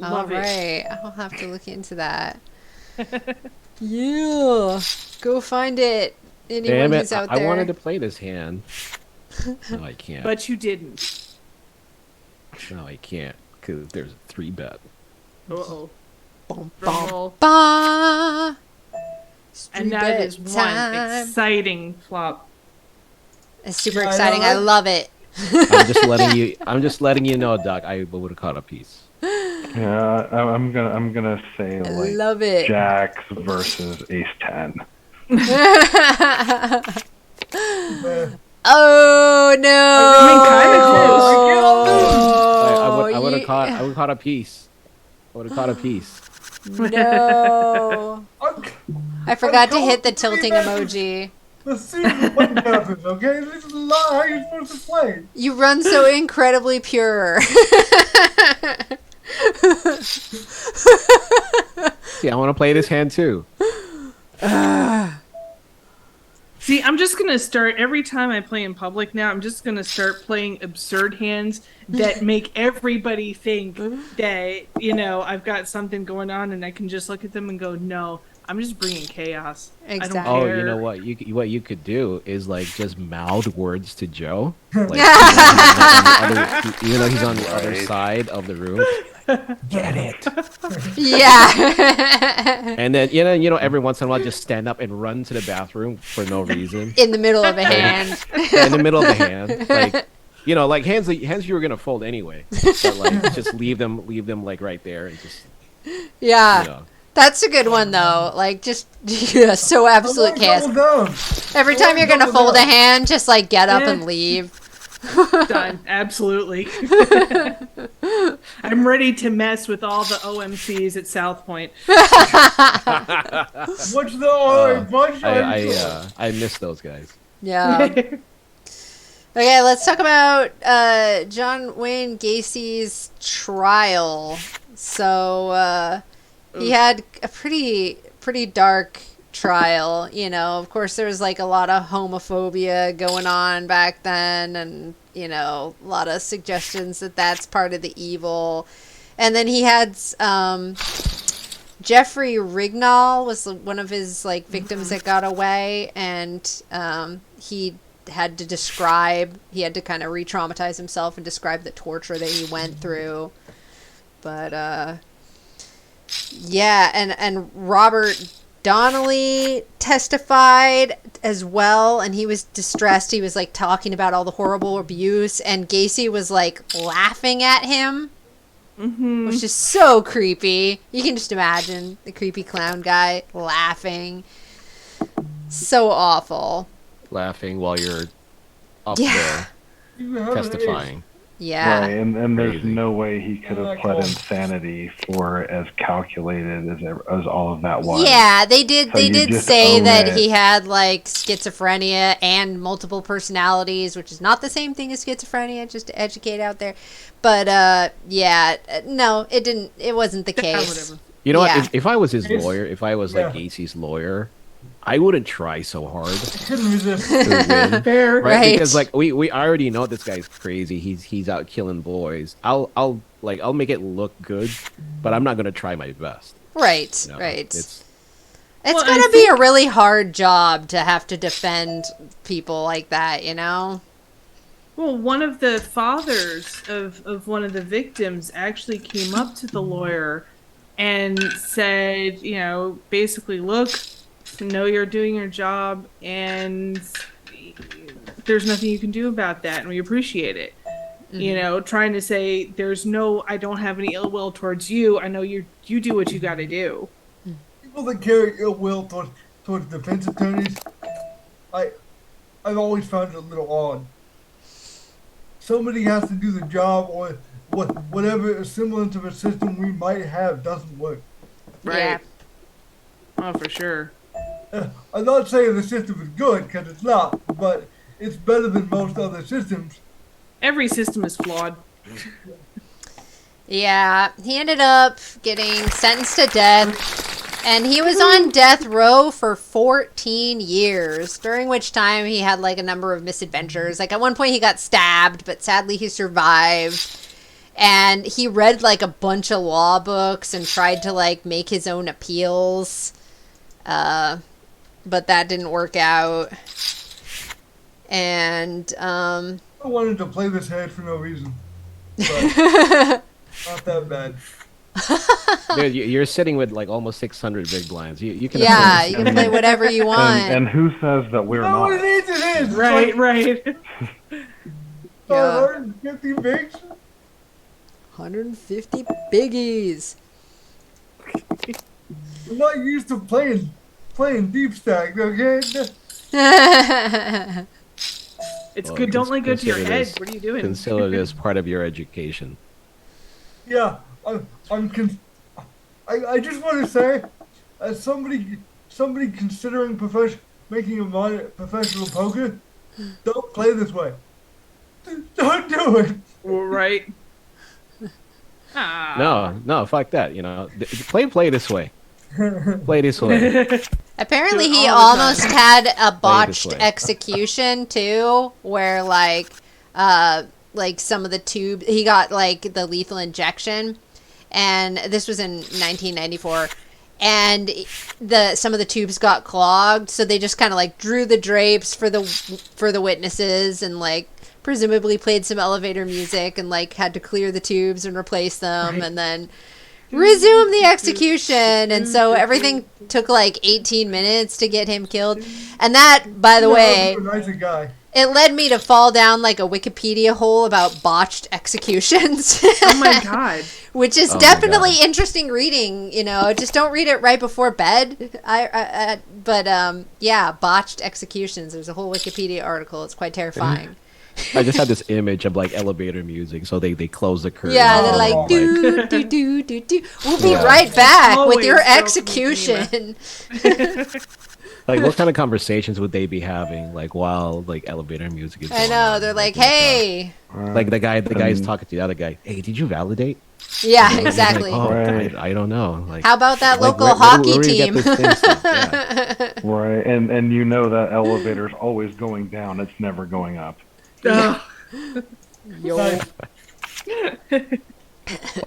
All
Love it.
right, I'll have to look into that. Yeah, go find it. Anyone
Damn
who's
it!
out
I
there.
wanted to play this hand. No, I can't.
But you didn't.
No, I can't because there's a 3-bet.
Uh-oh.
Bum,
Drum roll.
Bah!
And that
Three-bet
is one
time.
exciting flop.
It's super
Yeah, I
exciting.
know,
I
right?
love it.
I'm just letting you know, Doc. I would have caught a piece.
Yeah, I'm gonna say
I
like
love it.
Jacks versus Ace 10.
Oh no!
I mean, kinda close.
I would have caught a piece. I would have caught a piece.
No. I forgot to hit the tilting emoji.
Let's see what happens, okay? This is not how you're supposed to play.
You run so incredibly pure.
See, I want to play this hand too.
See, I'm just gonna start every time I play in public now. I'm just gonna start playing absurd hands that make everybody think that I've got something going on, and I can just look at them and go, "No, I'm just bringing chaos." I
Exactly.
don't
Oh,
care.
you know what? What you could do is like just mouth words to Joe, like even though he's on the other side of the room. Get it.
Yeah.
And then every once in a while just stand up and run to the bathroom for no reason.
In the middle of a hand.
In the middle of the hand, like hands you were gonna fold anyway, but like just leave them like right there and just
Yeah. That's a good one though. Like just so absolute chaos. Every time you're gonna fold a hand, just like get up and leave.
Done. Absolutely. I'm ready to mess with all the OMCs at South Point.
What's the bunch?
I miss those guys.
Yeah. Okay, let's talk about John Wayne Gacy's trial. So he had a pretty dark trial. Of course there was like a lot of homophobia going on back then, and a lot of suggestions that that's part of the evil. And then he had Jeffrey Rignall was one of his like victims that got away, and he had to kind of re-traumatize himself and describe the torture that he went through. But yeah, and Robert Donnelly testified as well, and he was distressed. He was like talking about all the horrible abuse, and Gacy was like laughing at him, which is so creepy. You can just imagine the creepy clown guy laughing. So awful.
Laughing while you're up
Yeah.
there testifying.
Yeah.
Right, and there's
Crazy.
no way he could have pled insanity for as calculated as all of that was.
Yeah, they did.
So
They
you
did
just
say
own
that
it.
he had like schizophrenia and multiple personalities, which is not the same thing as schizophrenia. Just to educate out there, but yeah, no, it didn't. It wasn't the case.
Whatever.
You know
Yeah.
what? If I was his
It's-
lawyer, if I was like
yeah.
Gacy's lawyer, I wouldn't try so hard
Couldn't resist.
to win.
Fair.
Right?
Right.
Because like we already know this guy's crazy. He's out killing boys. I'll make it look good, but I'm not gonna try my best.
Right,
you know?
right.
It's
It's
Well,
gonna
I
be a really hard job to have to defend people like that,
Well, one of the fathers of one of the victims actually came up to the lawyer and said, basically, look, know you're doing your job, and there's nothing you can do about that, and we appreciate it. Trying to say I don't have any ill will towards you. I know you do what you got to do.
People that carry ill will towards defense attorneys, I've always found it a little odd. Somebody has to do the job, or whatever semblance of a system we might have doesn't work.
Right. Oh, for sure.
I'm not saying the system is good, because it's not, but it's better than most other systems.
Every system is flawed.
Yeah, he ended up getting sentenced to death, and he was on death row for 14 years, during which time he had like a number of misadventures. Like at one point he got stabbed, but sadly he survived. And he read like a bunch of law books and tried to like make his own appeals. But that didn't work out. And
I wanted to play this head for no reason. But not that bad.
Dude, you're sitting with like almost 600 big blinds. You can
yeah,
afford
you can play whatever you want.
And who says that we're
No,
not?
it is, it is.
Right, right.
Yeah.
150 bigs?
150 biggies.
I'm not used to playing deep stack, okay?
It's
Well,
good. Don't let go to your
consider
head.
this-
What are you doing?
Consider this part of your education.
Yeah, I just want to say, as somebody considering making a professional poker, don't play this way. Don't do it.
Right. Ah.
No, fuck that. You know, play this way. Play this way.
Apparently
Do it
he
all the
almost
time.
had a
this
botched
way.
execution too, where like some of the tube, he got like the lethal injection, and this was in 1994, and some of the tubes got clogged, so they just kind of like drew the drapes for the witnesses, and like presumably played some elevator music, and like had to clear the tubes and replace them,
Right.
and then resume the execution. And so everything took like 18 minutes to get him killed. And that, by the way,
a nicer guy.
it led me to fall down like a Wikipedia hole about botched executions.
Oh my god.
Which is
Oh my
definitely
God.
interesting reading, you know, just don't read it right before bed. Yeah, botched executions. There's a whole Wikipedia article. It's quite terrifying.
I just had this image of like elevator music, so they close the curtain.
Yeah, they're
Oh.
like, do, do, do, do, do. We'll be
Yeah.
right back with
Always
your
so
execution.
Like, what kind of conversations would they be having, like while like elevator music is?
I
going
know.
on?
They're like,
in the car?
hey.
Like the guy's
And-
talking to the other guy. Hey, did you validate?
Yeah,
He's like,
exactly.
oh,
Right.
I don't know. Like,
How about that
like,
local
where
hockey
do you get
team?
this thing from? Yeah.
Right, and you know that elevator's always going down. It's never going up.
Ugh.
Yo.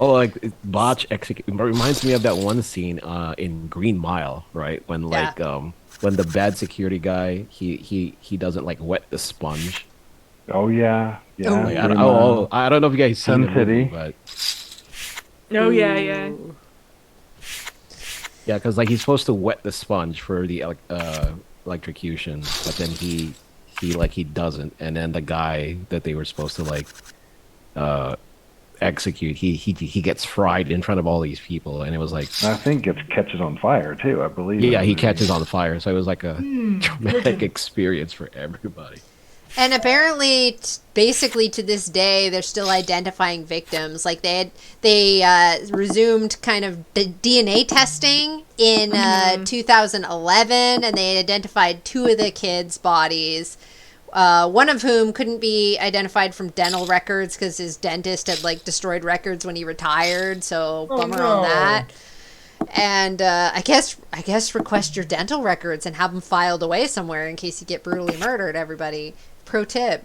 Oh, like botch execute reminds me of that one scene in Green Mile, right? When like when the bad security guy he doesn't like wet the sponge.
Oh yeah, yeah.
Oh.
Like,
Green
I don't know if you guys seen
Sin
the movie,
City.
but
Oh yeah, yeah.
yeah, because like he's supposed to wet the sponge for the electrocution, but then he doesn't, and then the guy that they were supposed to like execute, he gets fried in front of all these people, and it was like,
I think it catches on fire too. I believe.
yeah,
in
he
the
catches on fire, so it was like a traumatic experience for everybody.
And apparently, basically to this day, they're still identifying victims. Like they resumed kind of DNA testing in 2011, and they identified 2 of the kids' bodies. One of whom couldn't be identified from dental records because his dentist had like destroyed records when he retired. So bummer on
no.
that. And I guess request your dental records and have them filed away somewhere in case you get brutally murdered. Everybody, pro tip.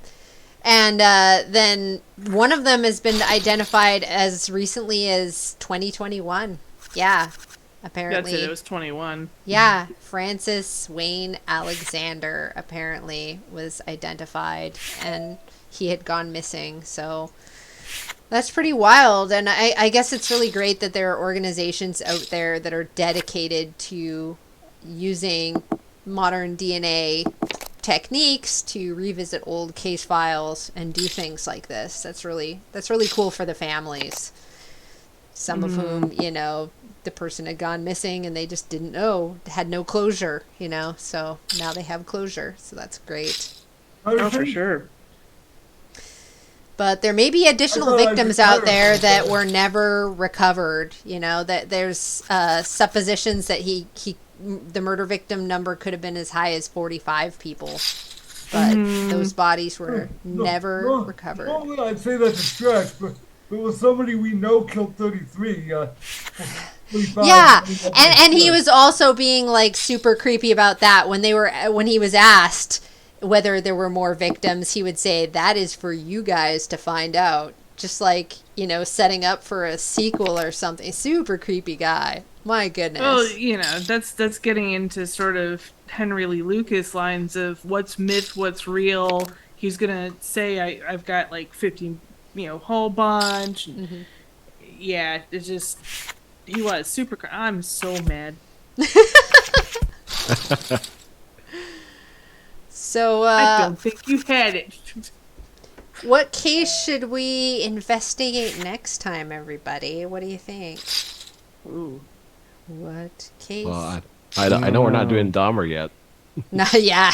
And then one of them has been identified as recently as 2021. Yeah, apparently.
That's it. It was 21.
Yeah, Francis Wayne Alexander apparently was identified, and he had gone missing. So that's pretty wild. And I guess it's really great that there are organizations out there that are dedicated to using modern DNA techniques to revisit old case files and do things like this. That's really cool for the families. Some of whom, you know, the person had gone missing and they just didn't know, had no closure, you know, so now they have closure, so that's great.
Oh, for sure.
But there may be additional
I thought I
victims
just
out
heard
there
about
that
that.
were never recovered. You know, that there's suppositions that the murder victim number could have been as high as 45 people, but those bodies were never recovered.
Normally I'd say that's a stretch, but with somebody we know killed 33, 45,
Yeah,
I think that's
and
a
he
stretch.
was also being like super creepy about that when he was asked whether there were more victims, he would say that is for you guys to find out. Just like, setting up for a sequel or something. Super creepy guy. My goodness.
Well, that's getting into sort of Henry Lee Lucas lines of what's myth, what's real. He's gonna say I've got like 50, whole bunch. And yeah, it's just he was super. I'm so mad.
So,
I don't think you had it.
what case should we investigate next time, everybody? What do you think?
Ooh.
What case?
Well, I know we're not doing Dahmer yet.
No, yeah.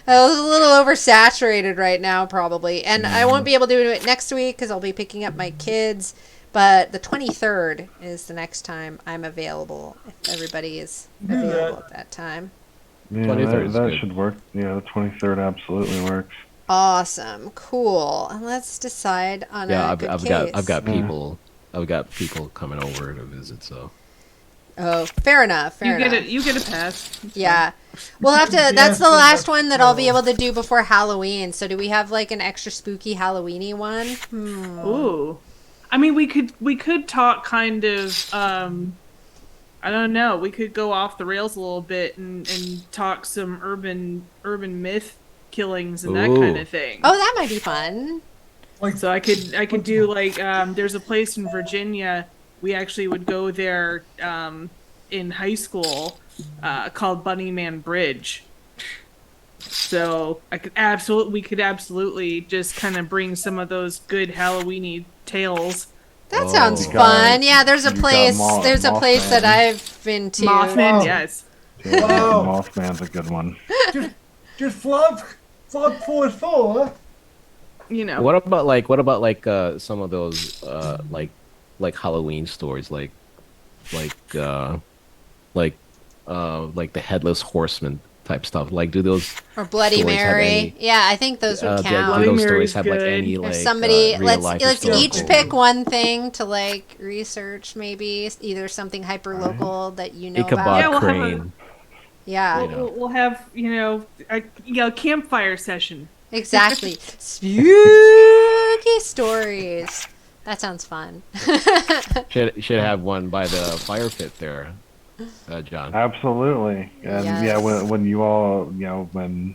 I was a little oversaturated right now, probably. And I won't be able to do it next week because I'll be picking up my kids. But the 23rd is the next time I'm available, if everybody is
Do
available
that.
at that time.
Yeah,
23rd is
that
good.
should work. Yeah, the 23rd absolutely works.
Awesome. Cool. And let's decide on
Yeah,
a good
I've
case.
got people coming over to visit. So
Oh, fair enough. Fair
You get
enough.
it. You get a pass.
Yeah. We'll have to.
Yeah,
That's the
so
last
that's
one that I'll be
cool.
able to do before Halloween. So, do we have like an extra spooky Halloweeny one?
Ooh. I mean, we could talk kind of. I don't know. We could go off the rails a little bit and talk some urban myth killings and that kind
Ooh.
of thing.
Oh, that might be fun.
Like,
So I could do like there's a place in Virginia. We actually would go there in high school called Bunnyman Bridge. So we could absolutely just kind of bring some of those good Halloweeny tales.
That
Oh.
sounds
You
got-
fun. Yeah, there's a
you got
place. There's a place
Mothman.
that I've been to.
Mothman,
Wow.
yes.
Yeah,
Wow.
Mothman's a good one.
just flop 4 4, huh?
what about some of those like Halloween stories like like the headless horseman type stuff? Like, do those
Or Bloody
stories have
Mary.
any-
Yeah, I think those would
do
count.
Bloody
those
Mary's
stories have like
good.
any
Or
like
somebody,
real life
let's each
historical-
pick one thing to like research. Maybe either something hyper local that you know
Ichabod
about.
Yeah, we'll have a-
Crane.
Yeah,
You know.
We'll have a campfire session.
exactly. Spooky stories. That sounds fun.
Should have one by the fire pit there, John.
Absolutely. And yeah,
Yes.
when you all, when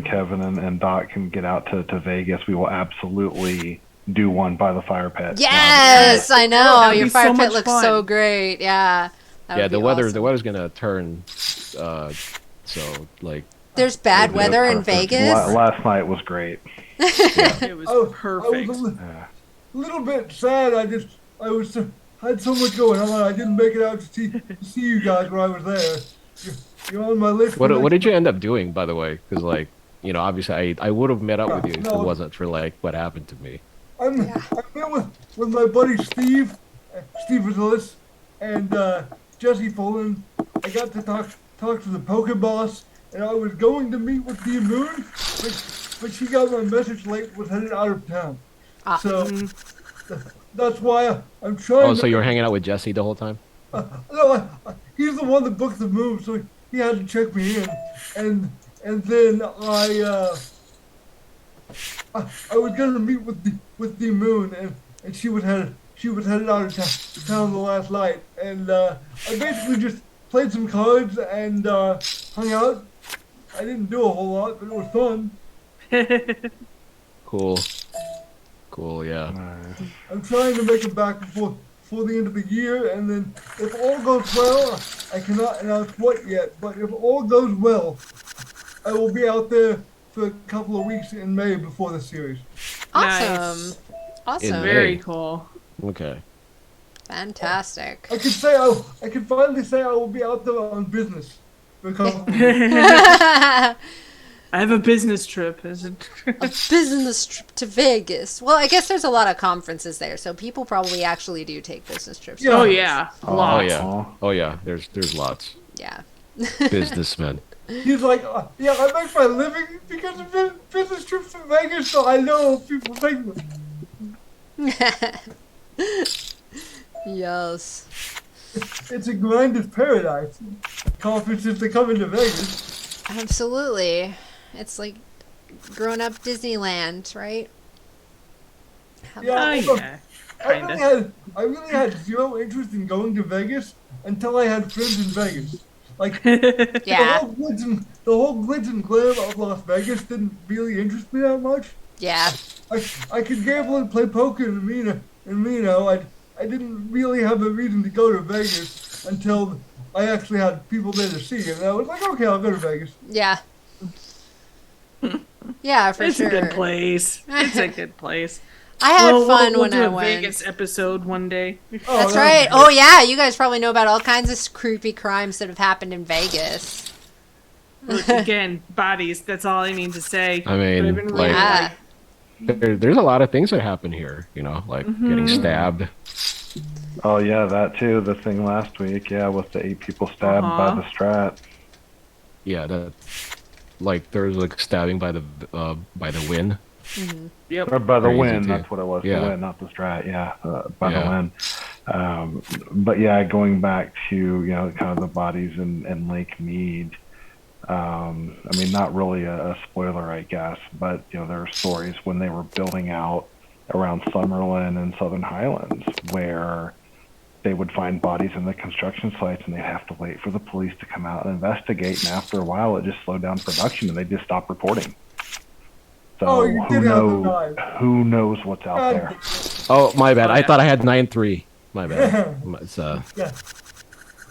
Kevin and Doc can get out to Vegas, we will absolutely do one by the fire pit.
Yes, I know.
That'd
Your
be
fire
so
pit
much
looks
fun.
so great. Yeah. That
Yeah,
would
the
be
weather
awesome.
the weather's gonna turn, so like
There's bad
Yeah,
weather in
perfect.
Vegas.
Last night was great.
It was
I
perfect.
was
Yeah.
a little bit sad. Had so much going on. I didn't make it out to see you guys when I was there. You're on my list.
what did you end up doing, by the way? Because like obviously I would have met up with you if it
No.
wasn't for like what happened to me.
I met with my buddy Steve Vazilis, and Jesse Fullen. I got to talk to the Poke Boss, and I was going to meet with the Moon, but she got my message late, was headed out of town.
Ah.
So that's why I'm trying.
Oh, so you were hanging out with Jesse the whole time?
No, he's the one that booked the move, so he had to check me in, and then I was gonna meet with the Moon, and she was headed out of town the last night, and I basically just played some cards and hung out. I didn't do a whole lot, but it was fun.
Cool, yeah.
I'm trying to make it back before the end of the year, and then if all goes well, I cannot announce what yet, but if all goes well, I will be out there for a couple of weeks in May before the series.
Awesome.
Nice.
Awesome.
In
Very
Hey.
cool.
Okay.
Fantastic.
I can finally say I will be out there on business for a couple of weeks.
I have a business trip. Is it?
Business trip to Vegas. Well, I guess there's a lot of conferences there, so people probably actually do take business trips.
Yeah.
Oh yeah,
Oh
lots.
yeah. Oh yeah. There's lots.
Yeah.
Businessmen.
He's like, yeah, I make my living because of business trips to Vegas, so I know people take them.
Yes.
It's a grinder's paradise. Conferences that come into Vegas.
Absolutely. It's like grown up Disneyland, right?
Yeah,
Oh yeah, kinda.
I really had zero interest in going to Vegas until I had friends in Vegas. Like
Yeah.
the whole glitz and glam of Las Vegas didn't really interest me that much.
Yeah.
I could gamble and play poker in Reno. I didn't really have a reason to go to Vegas until I actually had people there to see, and I was like, okay, I'll go to Vegas.
Yeah. Yeah, for
It's
sure.
a good place. It's a good place.
I had fun
we'll
when
do
I
a
went.
Vegas episode one day.
Oh,
That's
that
right.
was
Oh yeah, you guys probably know about all kinds of creepy crimes that have happened in Vegas.
Look, again, bodies. That's all I need to say.
I mean,
But I've been really,
like-
Yeah.
There's a lot of things that happen here. You know, like getting stabbed.
Oh yeah, that too. The thing last week, yeah, with the 8 people stabbed by the Strat.
Yeah, that. Like there's like stabbing by the Win.
Yep.
Or by the
Crazy,
Win,
too.
that's what it was.
Yeah.
The Win, not the Strat. Yeah, by
Yeah.
the Win. But yeah, going back to kind of the bodies in Lake Mead. I mean, not really a spoiler, I guess, but there are stories when they were building out around Summerlin and Southern Highlands where they would find bodies in the construction sites and they'd have to wait for the police to come out and investigate, and after a while it just slowed down production and they just stopped reporting. So
Oh, you
who
did have the
knows?
knife.
Who knows what's out
God
there?
Oh, my bad.
Oh,
I
yeah.
thought I had 9-3. My bad. It's
Yeah.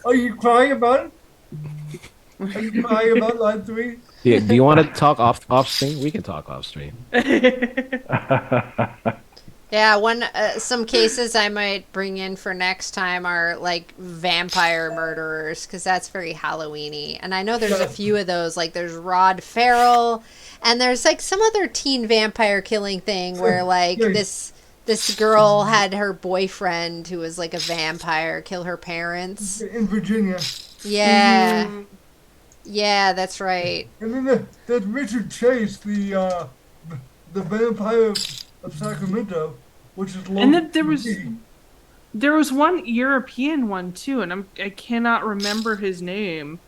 Are you crying about it? Are you crying about line 3?
Yeah, do you want to talk off stream? We can talk off stream.
Yeah, some cases I might bring in for next time are like vampire murderers, because that's very Halloweeny. And I know there's a few of those. Like there's Rod Farrell, and there's like some other teen vampire killing thing where like this girl had her boyfriend who was like a vampire kill her parents.
In Virginia.
Yeah. Yeah, that's right.
And then there's Richard Chase, the vampire of Sacramento, which is
And then
local to me.
there was one European one too, and I cannot remember his name.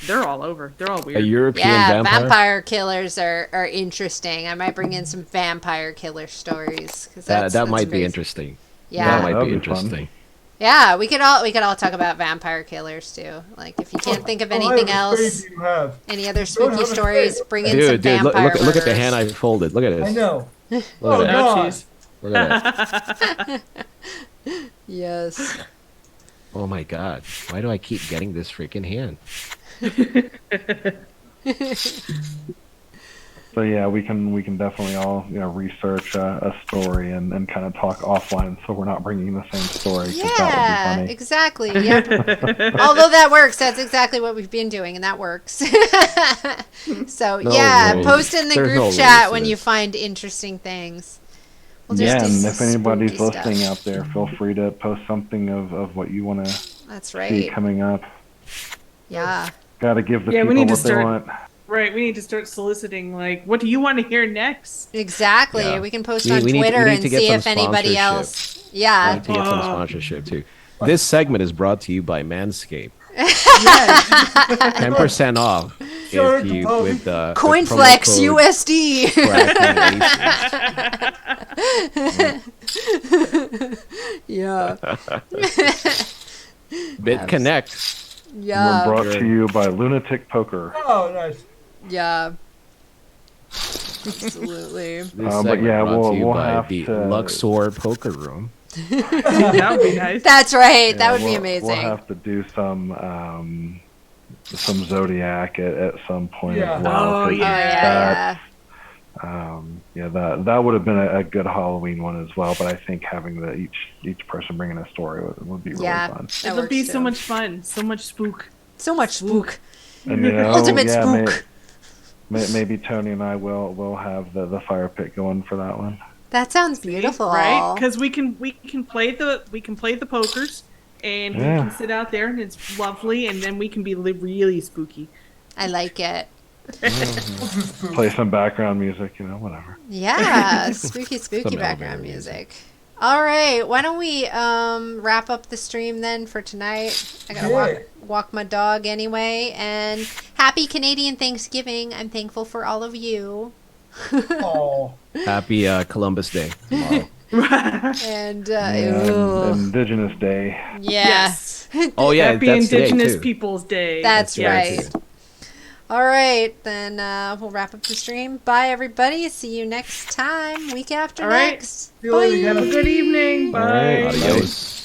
They're all over. They're all
A
weird.
European
Yeah,
vampire?
vampire killers are interesting. I might bring in some vampire killer stories, because
That might be interesting.
Yeah,
That might
That'd
be
be fun.
interesting.
yeah. We could all talk about vampire killers too. Like if you can't think of anything
How much
else,
faith do you have?
any other
Don't
spooky
have a
stories,
face.
bring in some
Dude,
vampire
look at the
murderers.
hand I folded. Look at this.
I know.
Look
Oh,
at that.
Oh,
God.
jeez.
Look at that.
Yes.
Oh my god. Why do I keep getting this freaking hand?
So yeah, we can definitely all research a story and kind of talk offline, so we're not bringing the same story. 'Cause
Yeah,
that would be funny.
exactly. Yep. Although that works, that's exactly what we've been doing, and that works. So
No
yeah,
rules.
post in the
There's
group
no
chat
rules
when
to
you
this.
find interesting things. We'll just
Yeah,
do
and if
some
anybody's
spooky stuff.
listening out there, feel free to post something of what you want to
That's
see
right.
coming up.
Yeah.
Got to give the
Yeah, we
people
need to
what they
start-
want.
Right, we need to start soliciting. Like, what do you want to hear next?
Exactly.
Yeah.
We can post
We
on
need- we
Twitter
need
and
to get
see
some
if anybody
sponsorship.
else. Yeah.
To get some sponsorship too. This segment is brought to you by Manscaped.
Yes.
10% off
Sure,
if you
Bobby.
with the
Coinflex
promo code
USD. Yeah.
BitConnect.
Yeah.
We're brought to you by Lunatic Poker.
Oh, nice.
Yeah. Absolutely.
This
But
segment
yeah,
brought to you
we'll
by
have
the
to-
Luxor Poker Room.
That would be nice.
That's right. That
Yeah,
would be
we'll-
amazing.
We'll have to do some Zodiac at some point
Yeah.
as well.
Oh,
'cause
Oh, yeah,
that-
yeah.
that would have been a good Halloween one as well. But I think having each person bringing a story would be really
Yeah.
fun.
That
It'll be
works
so
too.
much fun. So much spook.
So much spook.
And you know,
Ultimate
yeah,
spook.
maybe Tony and I will have the fire pit going for that one.
That sounds beautiful.
Right? Because we can play the pokers, and we
Yeah.
can sit out there, and it's lovely, and then we can be really spooky.
I like it.
Play some background music, you know, whatever.
Yeah, spooky
Some
background
elevator
music. All right, why don't we wrap up the stream then for tonight? I gotta walk my dog anyway. And happy Canadian Thanksgiving. I'm thankful for all of you.
Oh,
Happy Columbus Day tomorrow.
And
And Indigenous Day.
yes.
Oh yeah,
Happy
that's today,
Indigenous
too.
Peoples Day.
That's
Yes.
right. All right, then we'll wrap up the stream. Bye, everybody. See you next time, week after
All right.
next.
see you later,
Bye.
guys.
Good evening.
All right.
Bye.
Adios.